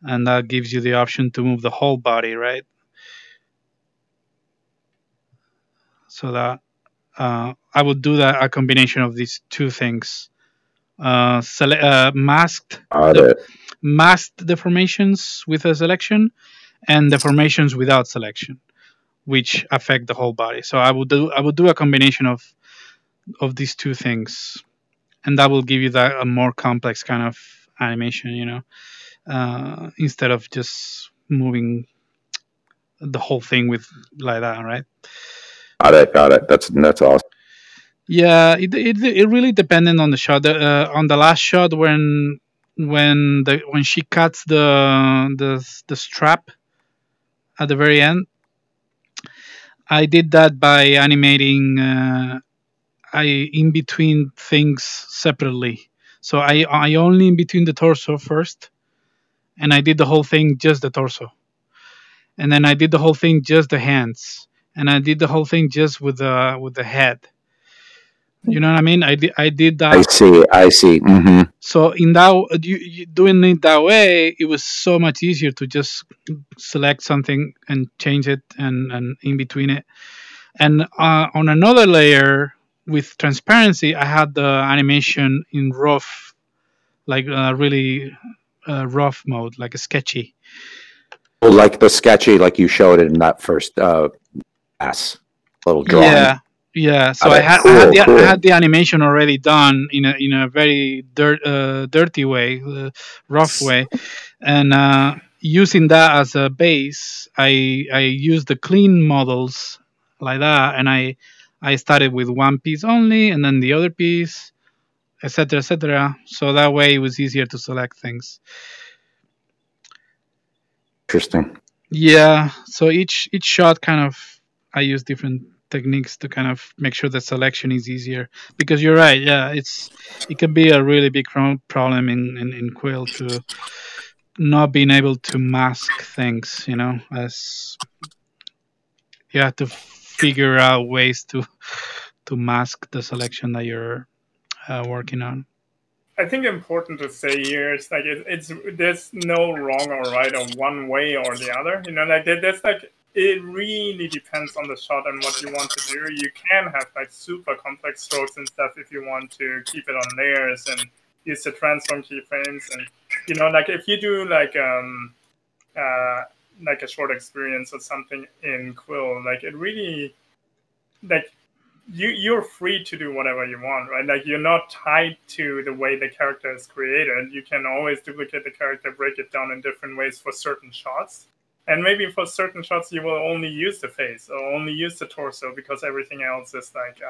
and that gives you the option to move the whole body, right? So that I would do that, a combination of these two things masked Got masked deformations with a selection and deformations without selection, which affect the whole body. So I would do a combination of these two things, and that will give you that a more complex kind of animation, instead of just moving the whole thing with like that, right? Got it. That's awesome. Yeah, it really depended on the shot. On the last shot, when she cuts the strap at the very end, I did that by animating I in between things separately. So I only in between the torso first, and I did the whole thing just the torso, and then I did the whole thing just the hands, and I did the whole thing just with the head. You know what I mean? I did that. I see. Mm-hmm. So in that you doing it that way, it was so much easier to just select something and change it and in between it. And on another layer with transparency, I had the animation in rough, like really rough mode, like a sketchy. Like the sketchy, like you showed it in that first little drawing. Yeah. So I had the animation already done in a very dirty way, rough way, and using that as a base, I used the clean models like that, and I started with one piece only, and then the other piece, etc., etc. So that way it was easier to select things. Interesting. Yeah. So each shot kind of I use different techniques to kind of make sure the selection is easier, because you're right. Yeah, it can be a really big problem in Quill to not being able to mask things. As you have to figure out ways to mask the selection that you're working on. I think important to say here is like it's there's no wrong or right or one way or the other. Like there's like it really depends on the shot and what you want to do. You can have like super complex strokes and stuff if you want to keep it on layers and use the transform keyframes. And like if you do like a short experience or something in Quill, like it really like you're free to do whatever you want, right? Like you're not tied to the way the character is created. You can always duplicate the character, break it down in different ways for certain shots. And maybe for certain shots, you will only use the face or only use the torso because everything else is like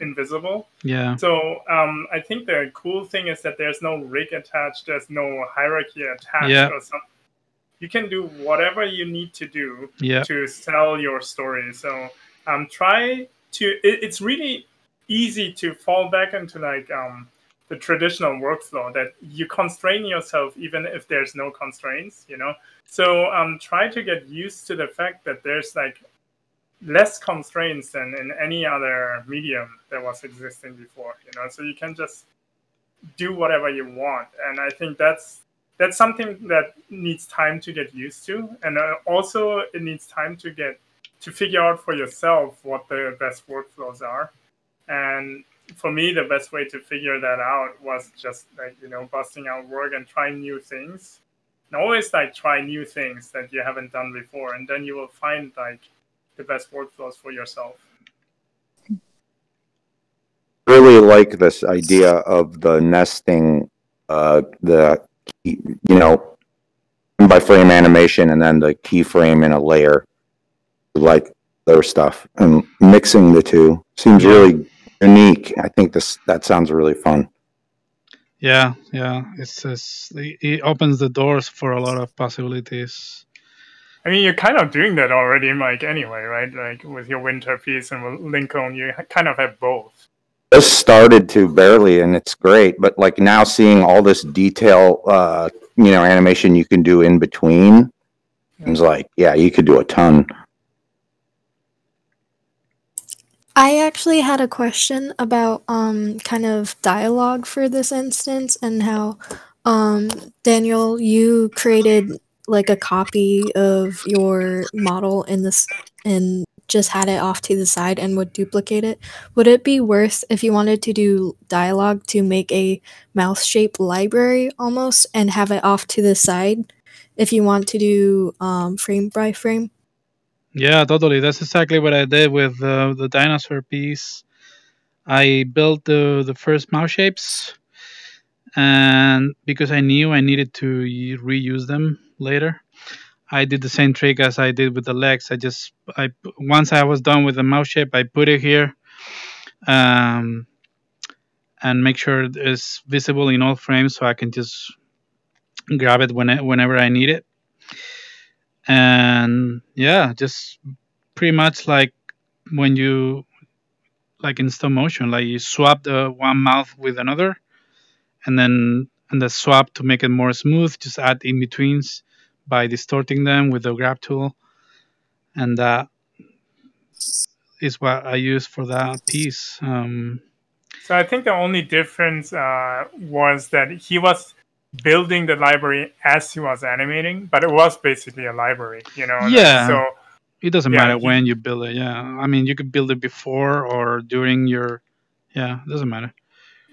invisible. Yeah. So I think the cool thing is that there's no rig attached. There's no hierarchy attached or something. You can do whatever you need to do to sell your story. So try to. It's really easy to fall back into like the traditional workflow that you constrain yourself even if there's no constraints. So try to get used to the fact that there's like less constraints than in any other medium that was existing before, so you can just do whatever you want. And I think that's something that needs time to get used to. And also it needs time to figure out for yourself what the best workflows are. And for me, the best way to figure that out was just like, busting out work and trying new things. And always like try new things that you haven't done before, and then you will find like the best workflows for yourself. Really like this idea of the nesting, the by frame animation and then the keyframe in a layer, like their stuff, and mixing the two seems really unique. I think that sounds really fun. Yeah. It opens the doors for a lot of possibilities. I mean, you're kind of doing that already, Mike, anyway, right? Like with your winter piece and with Lincoln, you kind of have both. Just started to barely, and it's great. But like now seeing all this detail, animation you can do in between, it's like, yeah, you could do a ton. I actually had a question about kind of dialogue for this instance, and how Daniel, you created like a copy of your model in just had it off to the side and would duplicate it. Would it be worth, if you wanted to do dialogue, to make a mouse-shaped library almost and have it off to the side if you want to do frame by frame? Yeah, totally. That's exactly what I did with the dinosaur piece. I built the first mouse shapes, and because I knew I needed to reuse them later, I did the same trick as I did with the legs. Once I was done with the mouse shape, I put it here, and make sure it's visible in all frames, so I can just grab it whenever I need it. And yeah, just pretty much like when you like in stop motion, like you swap the one mouth with another, and the swap to make it more smooth, just add in betweens by distorting them with the grab tool, and that is what I use for that piece. So I think the only difference was that he was building the library as he was animating, but it was basically a library, you know. Yeah. So it doesn't matter when you build it. Yeah, I mean, you could build it before or during your. Yeah, it doesn't matter.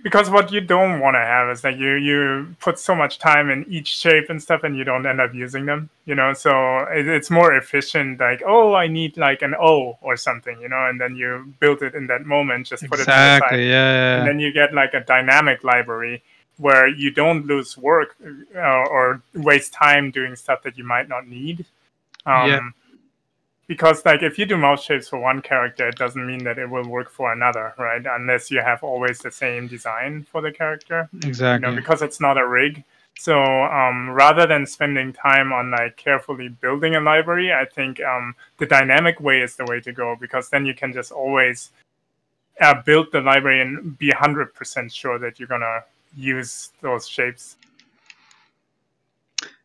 Because what you don't want to have is that you put so much time in each shape and stuff, and you don't end up using them, you know. So it's more efficient. Like, oh, I need like an O or something, you know, and then you build it in that moment. Just put it to the side, yeah. And then you get like a dynamic library where you don't lose work or waste time doing stuff that you might not need. Because like if you do mouse shapes for one character, it doesn't mean that it will work for another, right? Unless you have always the same design for the character. Exactly. You know, because it's not a rig. So rather than spending time on like carefully building a library, I think the dynamic way is the way to go, because then you can just always build the library and be 100% sure that you're gonna use those shapes.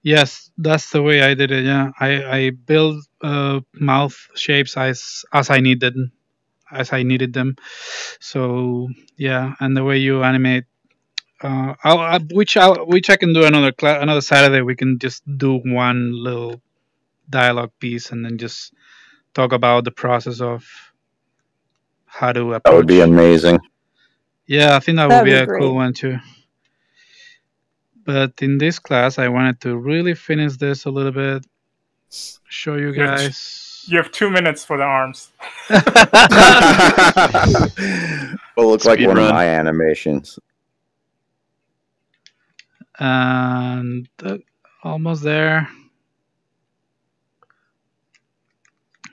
Yes, that's the way I did it. Yeah, I built mouth shapes as I needed them. So yeah, and the way you animate, which I can do another Saturday. We can just do one little dialogue piece and then just talk about the process of how to approach. That would be amazing. Yeah, I think that'd be a cool one too. But in this class, I wanted to really finish this a little bit, show you guys. You have 2 minutes for the arms. Will look like one of my animations. And almost there.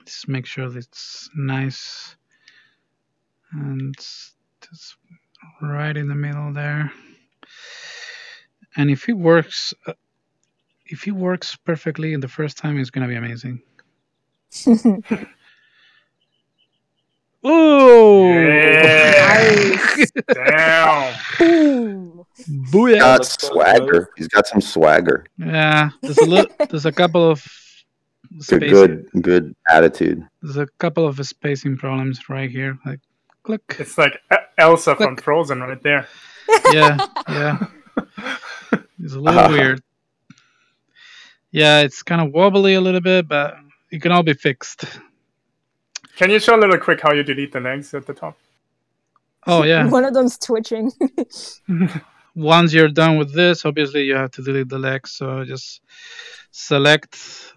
Just make sure it's nice and just right in the middle there. And if it works perfectly in the first time, it's gonna be amazing. Ooh! Nice. Damn! Booyah! Got swagger. He's got some swagger. Yeah, there's a couple of good attitude. There's a couple of spacing problems right here. Like, click. It's like Elsa from Frozen right there. Yeah. It's a little weird. Yeah, it's kind of wobbly a little bit, but it can all be fixed. Can you show a little quick how you delete the legs at the top? Oh, yeah. One of them's twitching. Once you're done with this, obviously you have to delete the legs. So just select,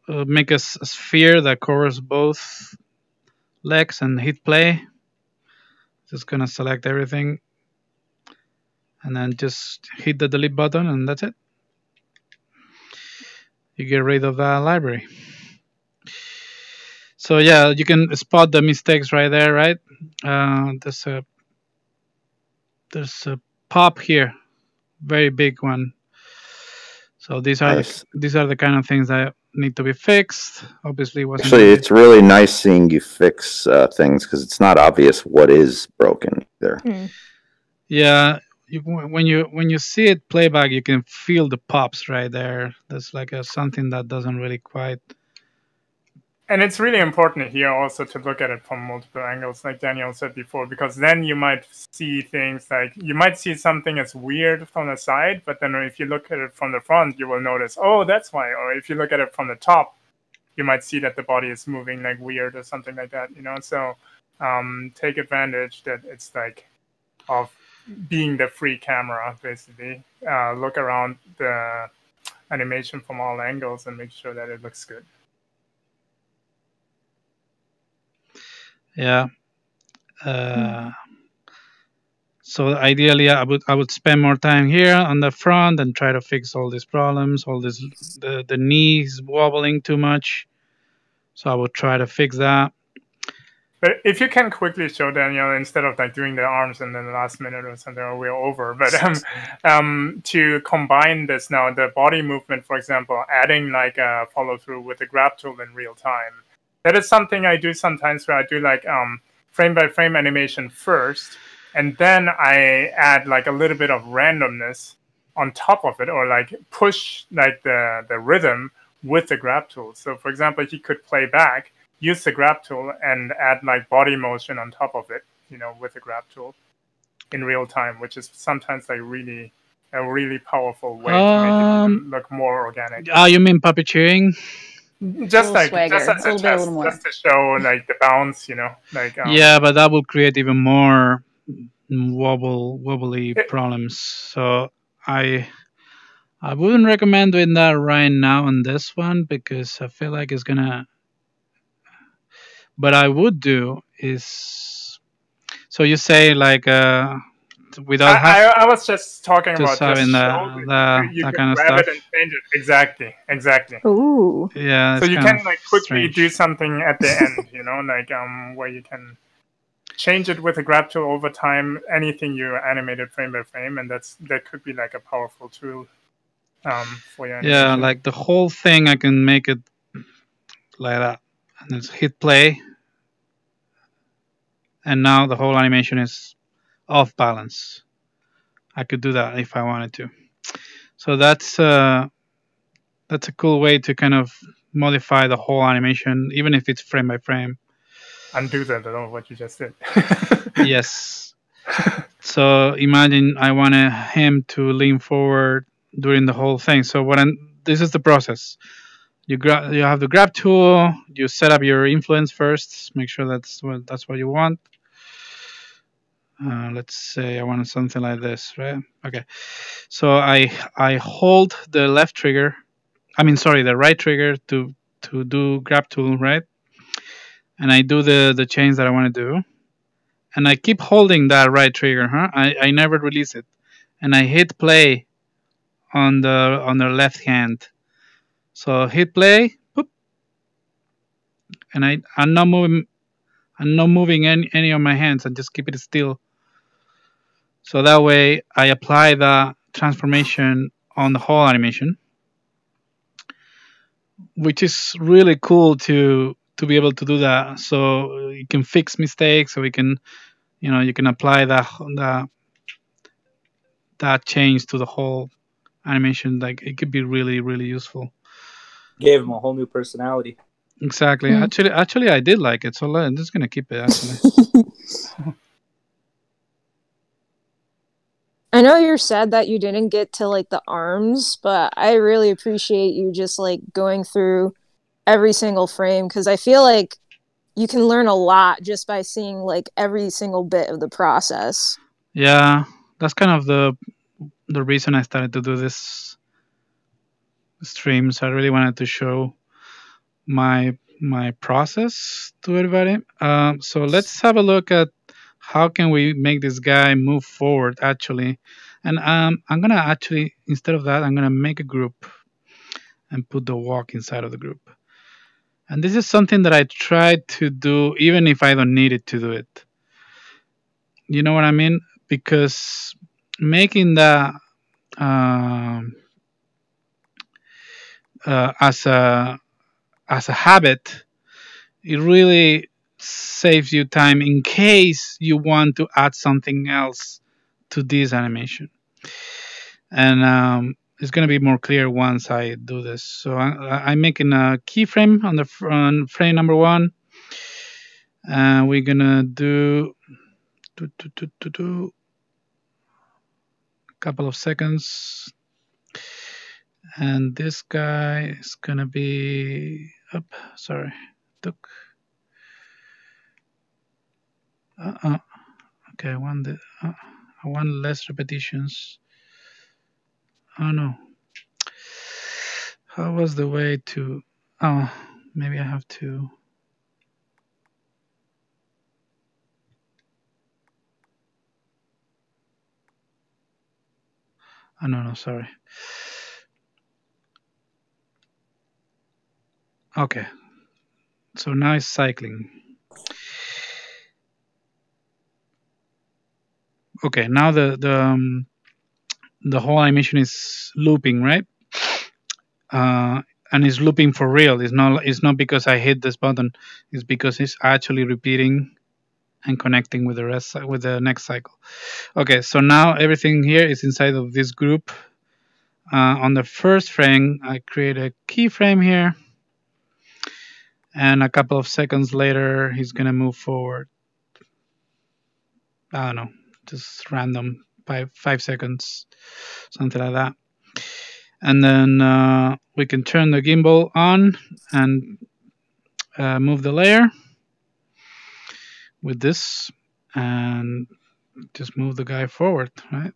make a sphere that covers both legs and hit play. Just going to select everything. And then just hit the delete button, and that's it. You get rid of that library. So yeah, you can spot the mistakes right there, right? There's a pop here, very big one. So these are the kind of things that need to be fixed. Obviously, it's really nice seeing you fix things, because it's not obvious what is broken there. Yeah. When you see it playback, you can feel the pops right there. That's like something that doesn't really quite. And it's really important here also to look at it from multiple angles, like Daniel said before, because then you might see things like you might see something as weird from the side, but then if you look at it from the front, you will notice, oh, that's why. Or if you look at it from the top, you might see that the body is moving like weird or something like that, you know. So take advantage that it's like of being the free camera, basically. Look around the animation from all angles and make sure that it looks good. Yeah. So ideally, I would spend more time here on the front and try to fix all these problems, all this the knees wobbling too much. So I would try to fix that. But if you can quickly show Daniel, instead of like doing the arms and then the last minute or something, or we're over. But to combine this now, the body movement, for example, adding like a follow through with the grab tool in real time. That is something I do sometimes where I do like frame by frame animation first, and then I add like a little bit of randomness on top of it, or like push like the rhythm with the grab tool. So for example, he could play back, use the grab tool, and add like body motion on top of it, you know, with the grab tool in real time, which is sometimes like a really powerful way to make it look more organic. Oh, you mean puppeteering? Just like just as a test, just to show like the bounce, you know, like yeah, but that will create even more wobbly problems. So I wouldn't recommend doing that right now on this one because I feel like it's gonna. But I would do is, so you say like without. I was just talking about having you that can kind of grab stuff. it and change it. Exactly. Ooh. Yeah. So you can like quickly strange. do something at the end, you know, like where you can change it with a grab tool over time. Anything you animated frame by frame, and that could be like a powerful tool for your animation. Yeah, like the whole thing, I can make it like that, and just hit play, and now the whole animation is off balance. I could do that if I wanted to. So that's a cool way to kind of modify the whole animation, even if it's frame by frame. Undo that, what you just did. Yes. So imagine I wanted him to lean forward during the whole thing. So this is the process. You have the grab tool. You set up your influence first. Make sure that's what you want. Let's say I wanted something like this, right? Okay. So I hold the left trigger. The right trigger to do grab tool, right? And I do the change that I want to do, and I keep holding that right trigger, I never release it, and I hit play on the left hand. So hit play, boop, and I'm not moving any of my hands. I just keep it still. So that way I apply the transformation on the whole animation, which is really cool to be able to do that. So you can fix mistakes, so you can apply that change to the whole animation. Like it could be really, really useful. Gave him a whole new personality. Exactly. Actually, I did like it, so I'm just gonna keep it. Actually. I know you're sad that you didn't get to like the arms, but I really appreciate you just like going through every single frame, because I feel like you can learn a lot just by seeing like every single bit of the process. Yeah, that's kind of the reason I started to do this streams. I really wanted to show my process to everybody. So let's have a look at how can we make this guy move forward actually. And I'm gonna actually, instead of that, I'm gonna make a group and put the walk inside of the group. And this is something that I try to do even if I don't need it to do it. You know what I mean? Because making that as a habit, it really saves you time in case you want to add something else to this animation. And it's going to be more clear once I do this. So I'm making a keyframe on the frame number 1. And we're going to do a couple of seconds. And this guy is going to be Up, sorry. Took. Okay, I want less repetitions. Oh no. How was the way to? Oh, maybe I have to. Oh no, sorry. Okay. So now it's cycling. Okay, now the whole animation is looping, right? And it's looping for real. It's not because I hit this button. It's because it's actually repeating and connecting with the next cycle. Okay, so now everything here is inside of this group. On the first frame, I create a keyframe here, and a couple of seconds later, he's gonna move forward. I don't know, just random 5 seconds, something like that. And then we can turn the gimbal on and move the layer with this, and just move the guy forward, right?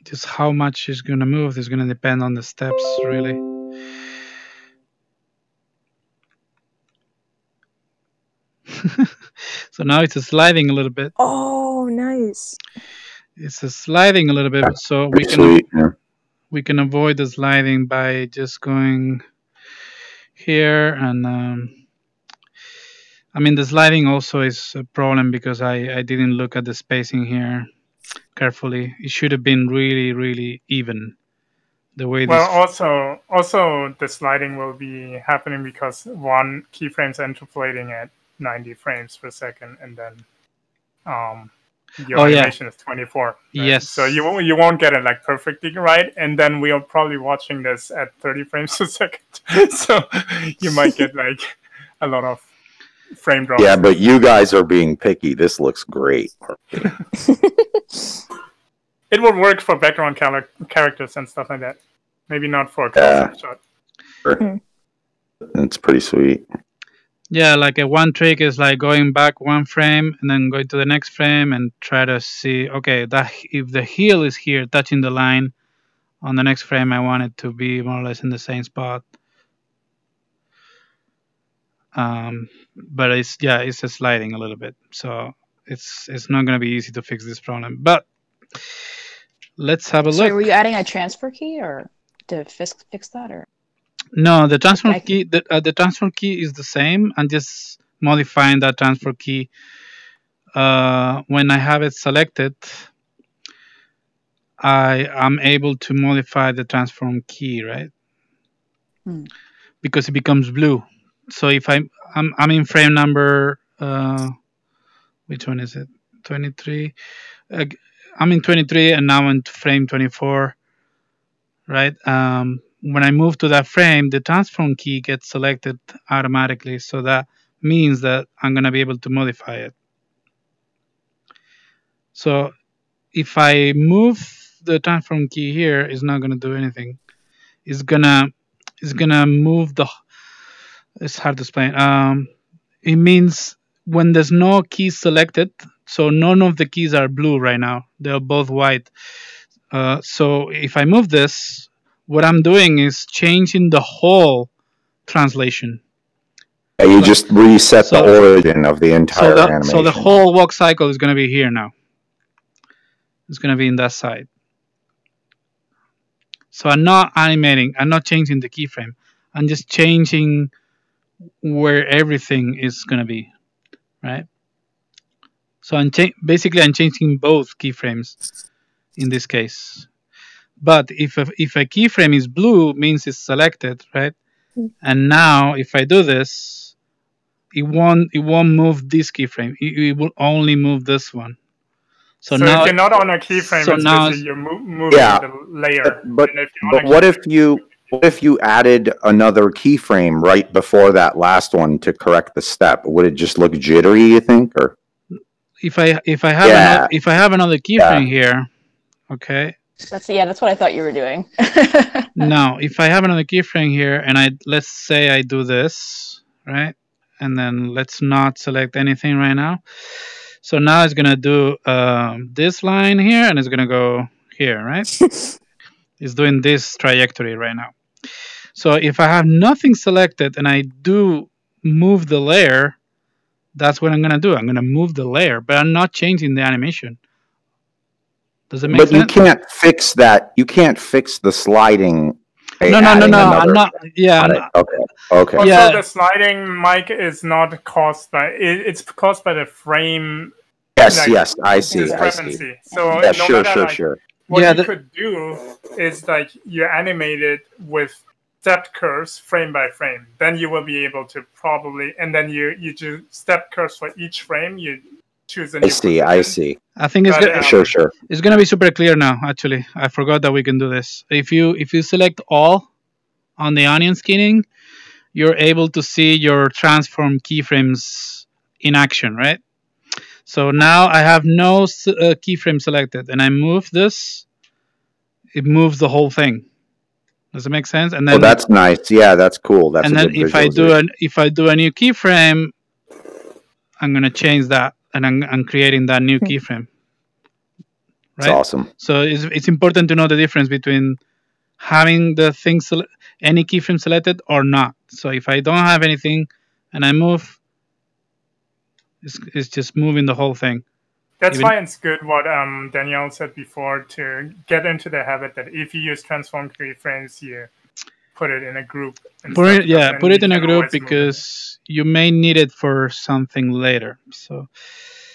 Just how much is going to move is going to depend on the steps, really. So now it's sliding a little bit. Oh, nice. It's sliding a little bit, so we can avoid the sliding by just going here. And I mean, the sliding also is a problem because I didn't look at the spacing here carefully. It should have been really, really even. The way well, also the sliding will be happening because one keyframe's interpolating at 90 frames per second, and then your animation is 24. Right? Yes. So you won't get it like perfectly right, and then we are probably watching this at 30 frames per second. So you might get like a lot of frame drops. Yeah, but you guys are being picky. This looks great. It would work for background characters and stuff like that. Maybe not for a close-up shot. Sure. It's pretty sweet. Yeah, like one trick is like going back one frame and then going to the next frame and try to see, okay, that if the heel is here touching the line on the next frame, I want it to be more or less in the same spot. But it's sliding a little bit, so it's not going to be easy to fix this problem. But let's have a look. So were you adding a transfer key or to fix that, or? No, the transfer key. The transfer key is the same. I'm just modifying that transfer key. When I have it selected, I am able to modify the transform key, right? Because it becomes blue. So if I'm in frame number, which one is it? 23. I'm in 23, and now I'm in frame 24, right? When I move to that frame, the transform key gets selected automatically. So that means that I'm going to be able to modify it. So if I move the transform key here, it's not going to do anything. It's gonna move the. It's hard to explain. It means when there's no key selected, so none of the keys are blue right now. They're both white. So if I move this, what I'm doing is changing the whole translation. Yeah, you just reset the origin of the entire animation. So the whole walk cycle is going to be here now. It's going to be in that side. So I'm not animating. I'm not changing the keyframe. I'm just changing where everything is going to be, right? So I'm basically changing both keyframes in this case. But if a keyframe is blue, means it's selected, right? And now if I do this, it won't move this keyframe. It will only move this one. So now if you're not on a keyframe, so it's you're moving the layer. But what if you added another keyframe right before that last one to correct the step? Would it just look jittery, you think, or? If I have another keyframe here, okay. That's what I thought you were doing. Now, if I have another keyframe here, and let's say I do this, right? And then let's not select anything right now. So now it's gonna do this line here, and it's gonna go here, right? It's doing this trajectory right now. So if I have nothing selected and I do move the layer, that's what I'm gonna do. I'm gonna move the layer, but I'm not changing the animation. Does it make sense? But you can't fix that. You can't fix the sliding. No. I'm not. Yeah. Okay. Also, Yeah. the sliding mic is not caused by it's caused by the frame. Yes, I see. Discrepancy. So yeah, no matter, sure. What you could do is like you animate it with step curves frame by frame. Then you will be able to probably, and then you do step curves for each frame. You choose a new position. I see. I think it's good. Sure. It's gonna be super clear now. Actually, I forgot that we can do this. If you select all on the onion skinning, you're able to see your transform keyframes in action, right? So now I have no keyframe selected, and I move this. It moves the whole thing. Does it make sense? And then that's nice. Yeah, that's cool. That's and then if I do a new keyframe, I'm gonna change that, and I'm creating that new keyframe. Right? That's awesome. So it's important to know the difference between having the thing any keyframe selected or not. So if I don't have anything and I move, it's just moving the whole thing. That's why it's good what Danielle said before, to get into the habit that if you use transform keyframes, you put it in a group. Put it in a group because you may need it for something later. So.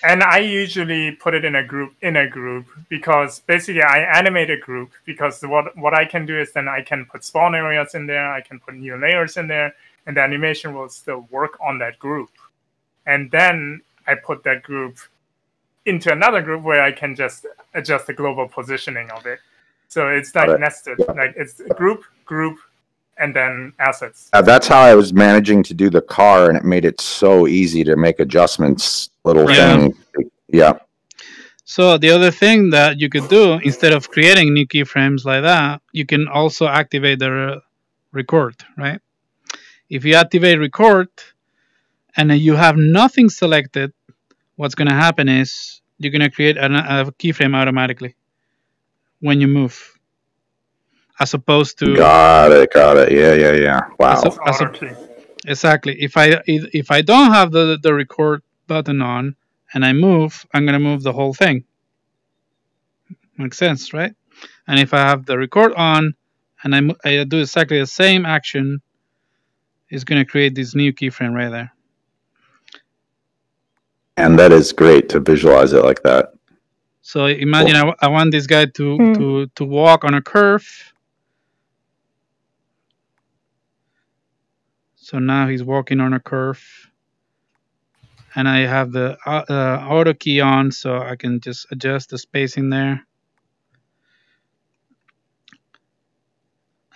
And I usually put it in a group because basically I animate a group, because what I can do is then I can put spawn areas in there, I can put new layers in there, and the animation will still work on that group. And then I put that group into another group where I can just adjust the global positioning of it. So it's like nested, like it's group, and then assets. That's how I was managing to do the car, and it made it so easy to make adjustments. Thing. Yeah. So the other thing that you could do, instead of creating new keyframes like that, you can also activate the record, right? If you activate record and you have nothing selected, what's going to happen is you're going to create a keyframe automatically when you move, as opposed to got it. Yeah. Wow. Exactly. If I don't have the record button on and I move, I'm going to move the whole thing. Makes sense, right? And if I have the record on and I do exactly the same action, it's going to create this new keyframe right there. And that is great to visualize it like that. So imagine I want this guy to walk on a curve. So now he's walking on a curve. And I have the auto key on, so I can just adjust the spacing there.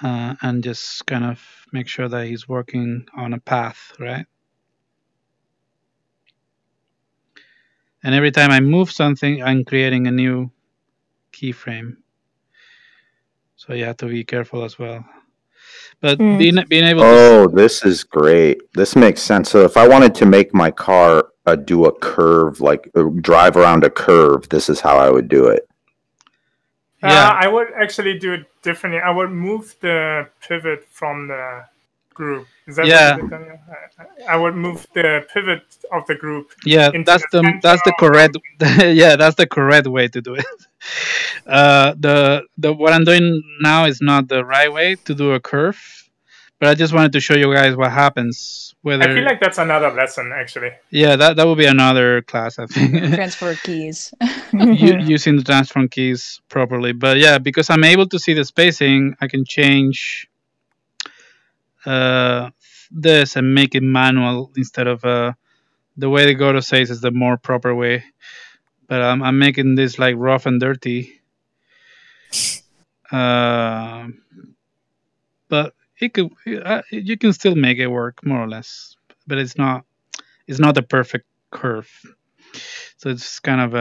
And just kind of make sure that he's working on a path, right? And every time I move something, I'm creating a new keyframe. So you have to be careful as well. But being able to... this is great. This makes sense. So if I wanted to make my car do a curve, like drive around a curve, this is how I would do it. Yeah, I would actually do it differently. I would move the pivot from the group. Is that I would move the pivot of the group. Yeah, that's the correct. That's the correct way to do it. The what I'm doing now is not the right way to do a curve, but I just wanted to show you guys what happens. I feel like that's another lesson, actually. Yeah, that will be another class, I think. Transfer keys. Using the transform keys properly. But yeah, because I'm able to see the spacing, I can change this and make it manual instead of the way the Goto says is the more proper way. But I'm making this like rough and dirty. But you can still make it work more or less, but it's not the perfect curve. So it's kind of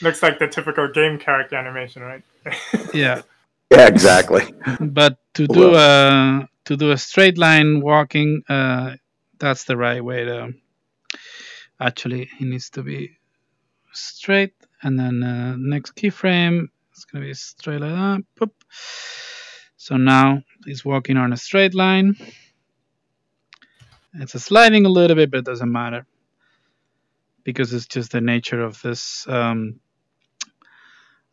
Looks like the typical game character animation, right? Yeah. Yeah, exactly. But to do a straight line walking, that's the right way to. Actually, it needs to be straight, and then next keyframe it's gonna be straight like that. Boop. So now he's walking on a straight line. It's sliding a little bit, but it doesn't matter because it's just the nature of this. I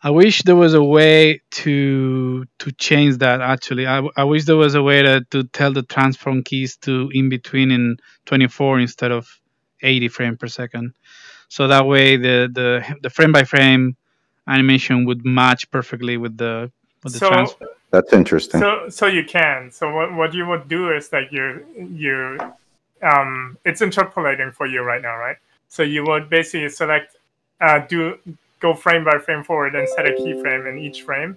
wish there was a way to change that. Actually, I wish there was a way to tell the transform keys to in between in 24 instead of 80 frames per second. So that way the frame by frame animation would match perfectly with the transfer. That's interesting. So you can. So what you would do is that it's interpolating for you right now, right? So you would basically select go frame by frame forward and set a keyframe in each frame.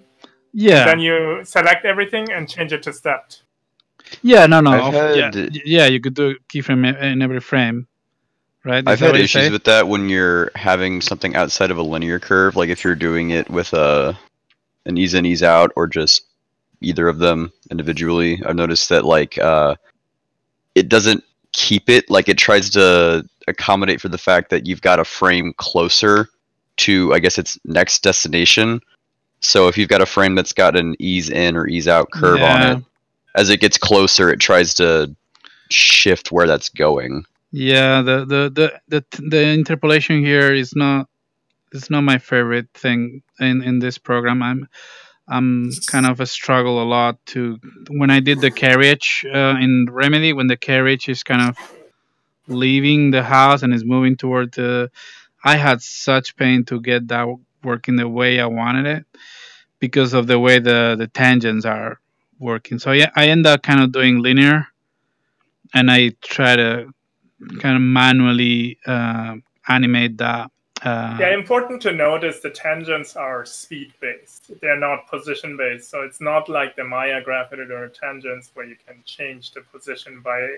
Yeah. And then you select everything and change it to stepped. Yeah, no. Yeah, you could do a keyframe in every frame. Right? I've had issues with that when you're having something outside of a linear curve, like if you're doing it with an ease in, ease out, or just either of them individually. I've noticed that like it doesn't keep it, like it tries to accommodate for the fact that you've got a frame closer to, I guess, its next destination. So if you've got a frame that's got an ease in or ease out curve on it, as it gets closer, it tries to shift where that's going. Yeah, the interpolation here is not my favorite thing in this program. I'm kind of a struggle a lot to when I did the carriage in Remedy, when the carriage is kind of leaving the house and is moving toward the. I had such pain to get that working the way I wanted it because of the way the tangents are working. So yeah, I end up kind of doing linear, and I try to kind of manually animate that. Yeah, important to note is the tangents are speed-based. They're not position-based. So it's not like the Maya graph editor tangents where you can change the position by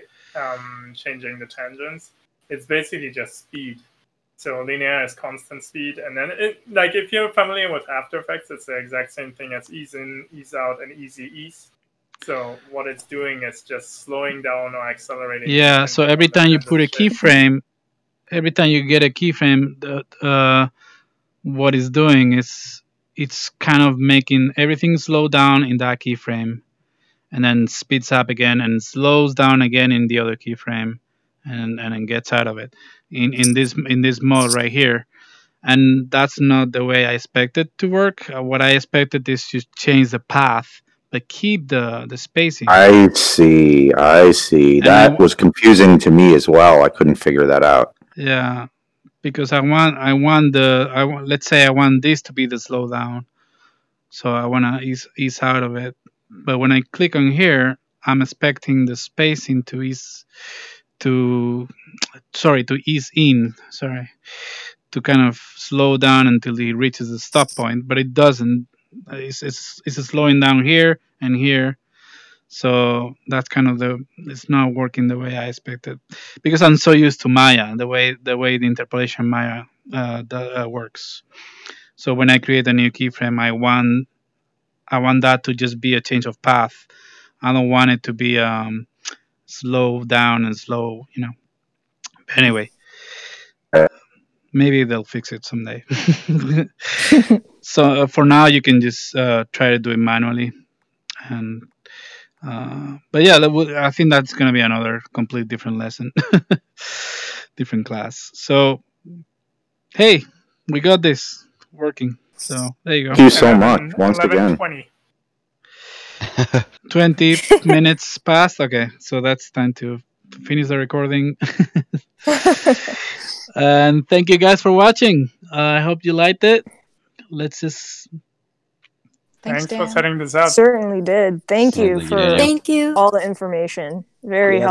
changing the tangents. It's basically just speed. So linear is constant speed. And then, like if you're familiar with After Effects, it's the exact same thing as ease in, ease out, and easy ease. So what it's doing is just slowing down or accelerating. Yeah, so every time you put a keyframe, every time you get a keyframe, what it's doing is it's kind of making everything slow down in that keyframe, and then speeds up again and slows down again in the other keyframe, and then gets out of it in this mode right here. And that's not the way I expected to work. What I expected is to change the path, but keep the spacing. I see. And that was confusing to me as well. I couldn't figure that out. Yeah, because let's say I want this to be the slowdown, so I want to ease out of it. But when I click on here, I'm expecting the spacing to ease in. To kind of slow down until it reaches the stop point, but it doesn't. It's slowing down here and here, so that's kind of it's not working the way I expected because I'm so used to Maya, the way the interpolation Maya works. So when I create a new keyframe, I want that to just be a change of path. I don't want it to be slow down and slow, But anyway. Maybe they'll fix it someday. So for now, you can just try to do it manually, and but yeah, I think that's gonna be another complete different lesson, different class. So hey, we got this working. So there you go. Thank you so much once again. 20 minutes passed. Okay, so that's time to finish the recording. And thank you guys for watching. I hope you liked it. Let's just. Thanks for setting this up. Certainly did. Thank you for Thank you. all the information. Very helpful.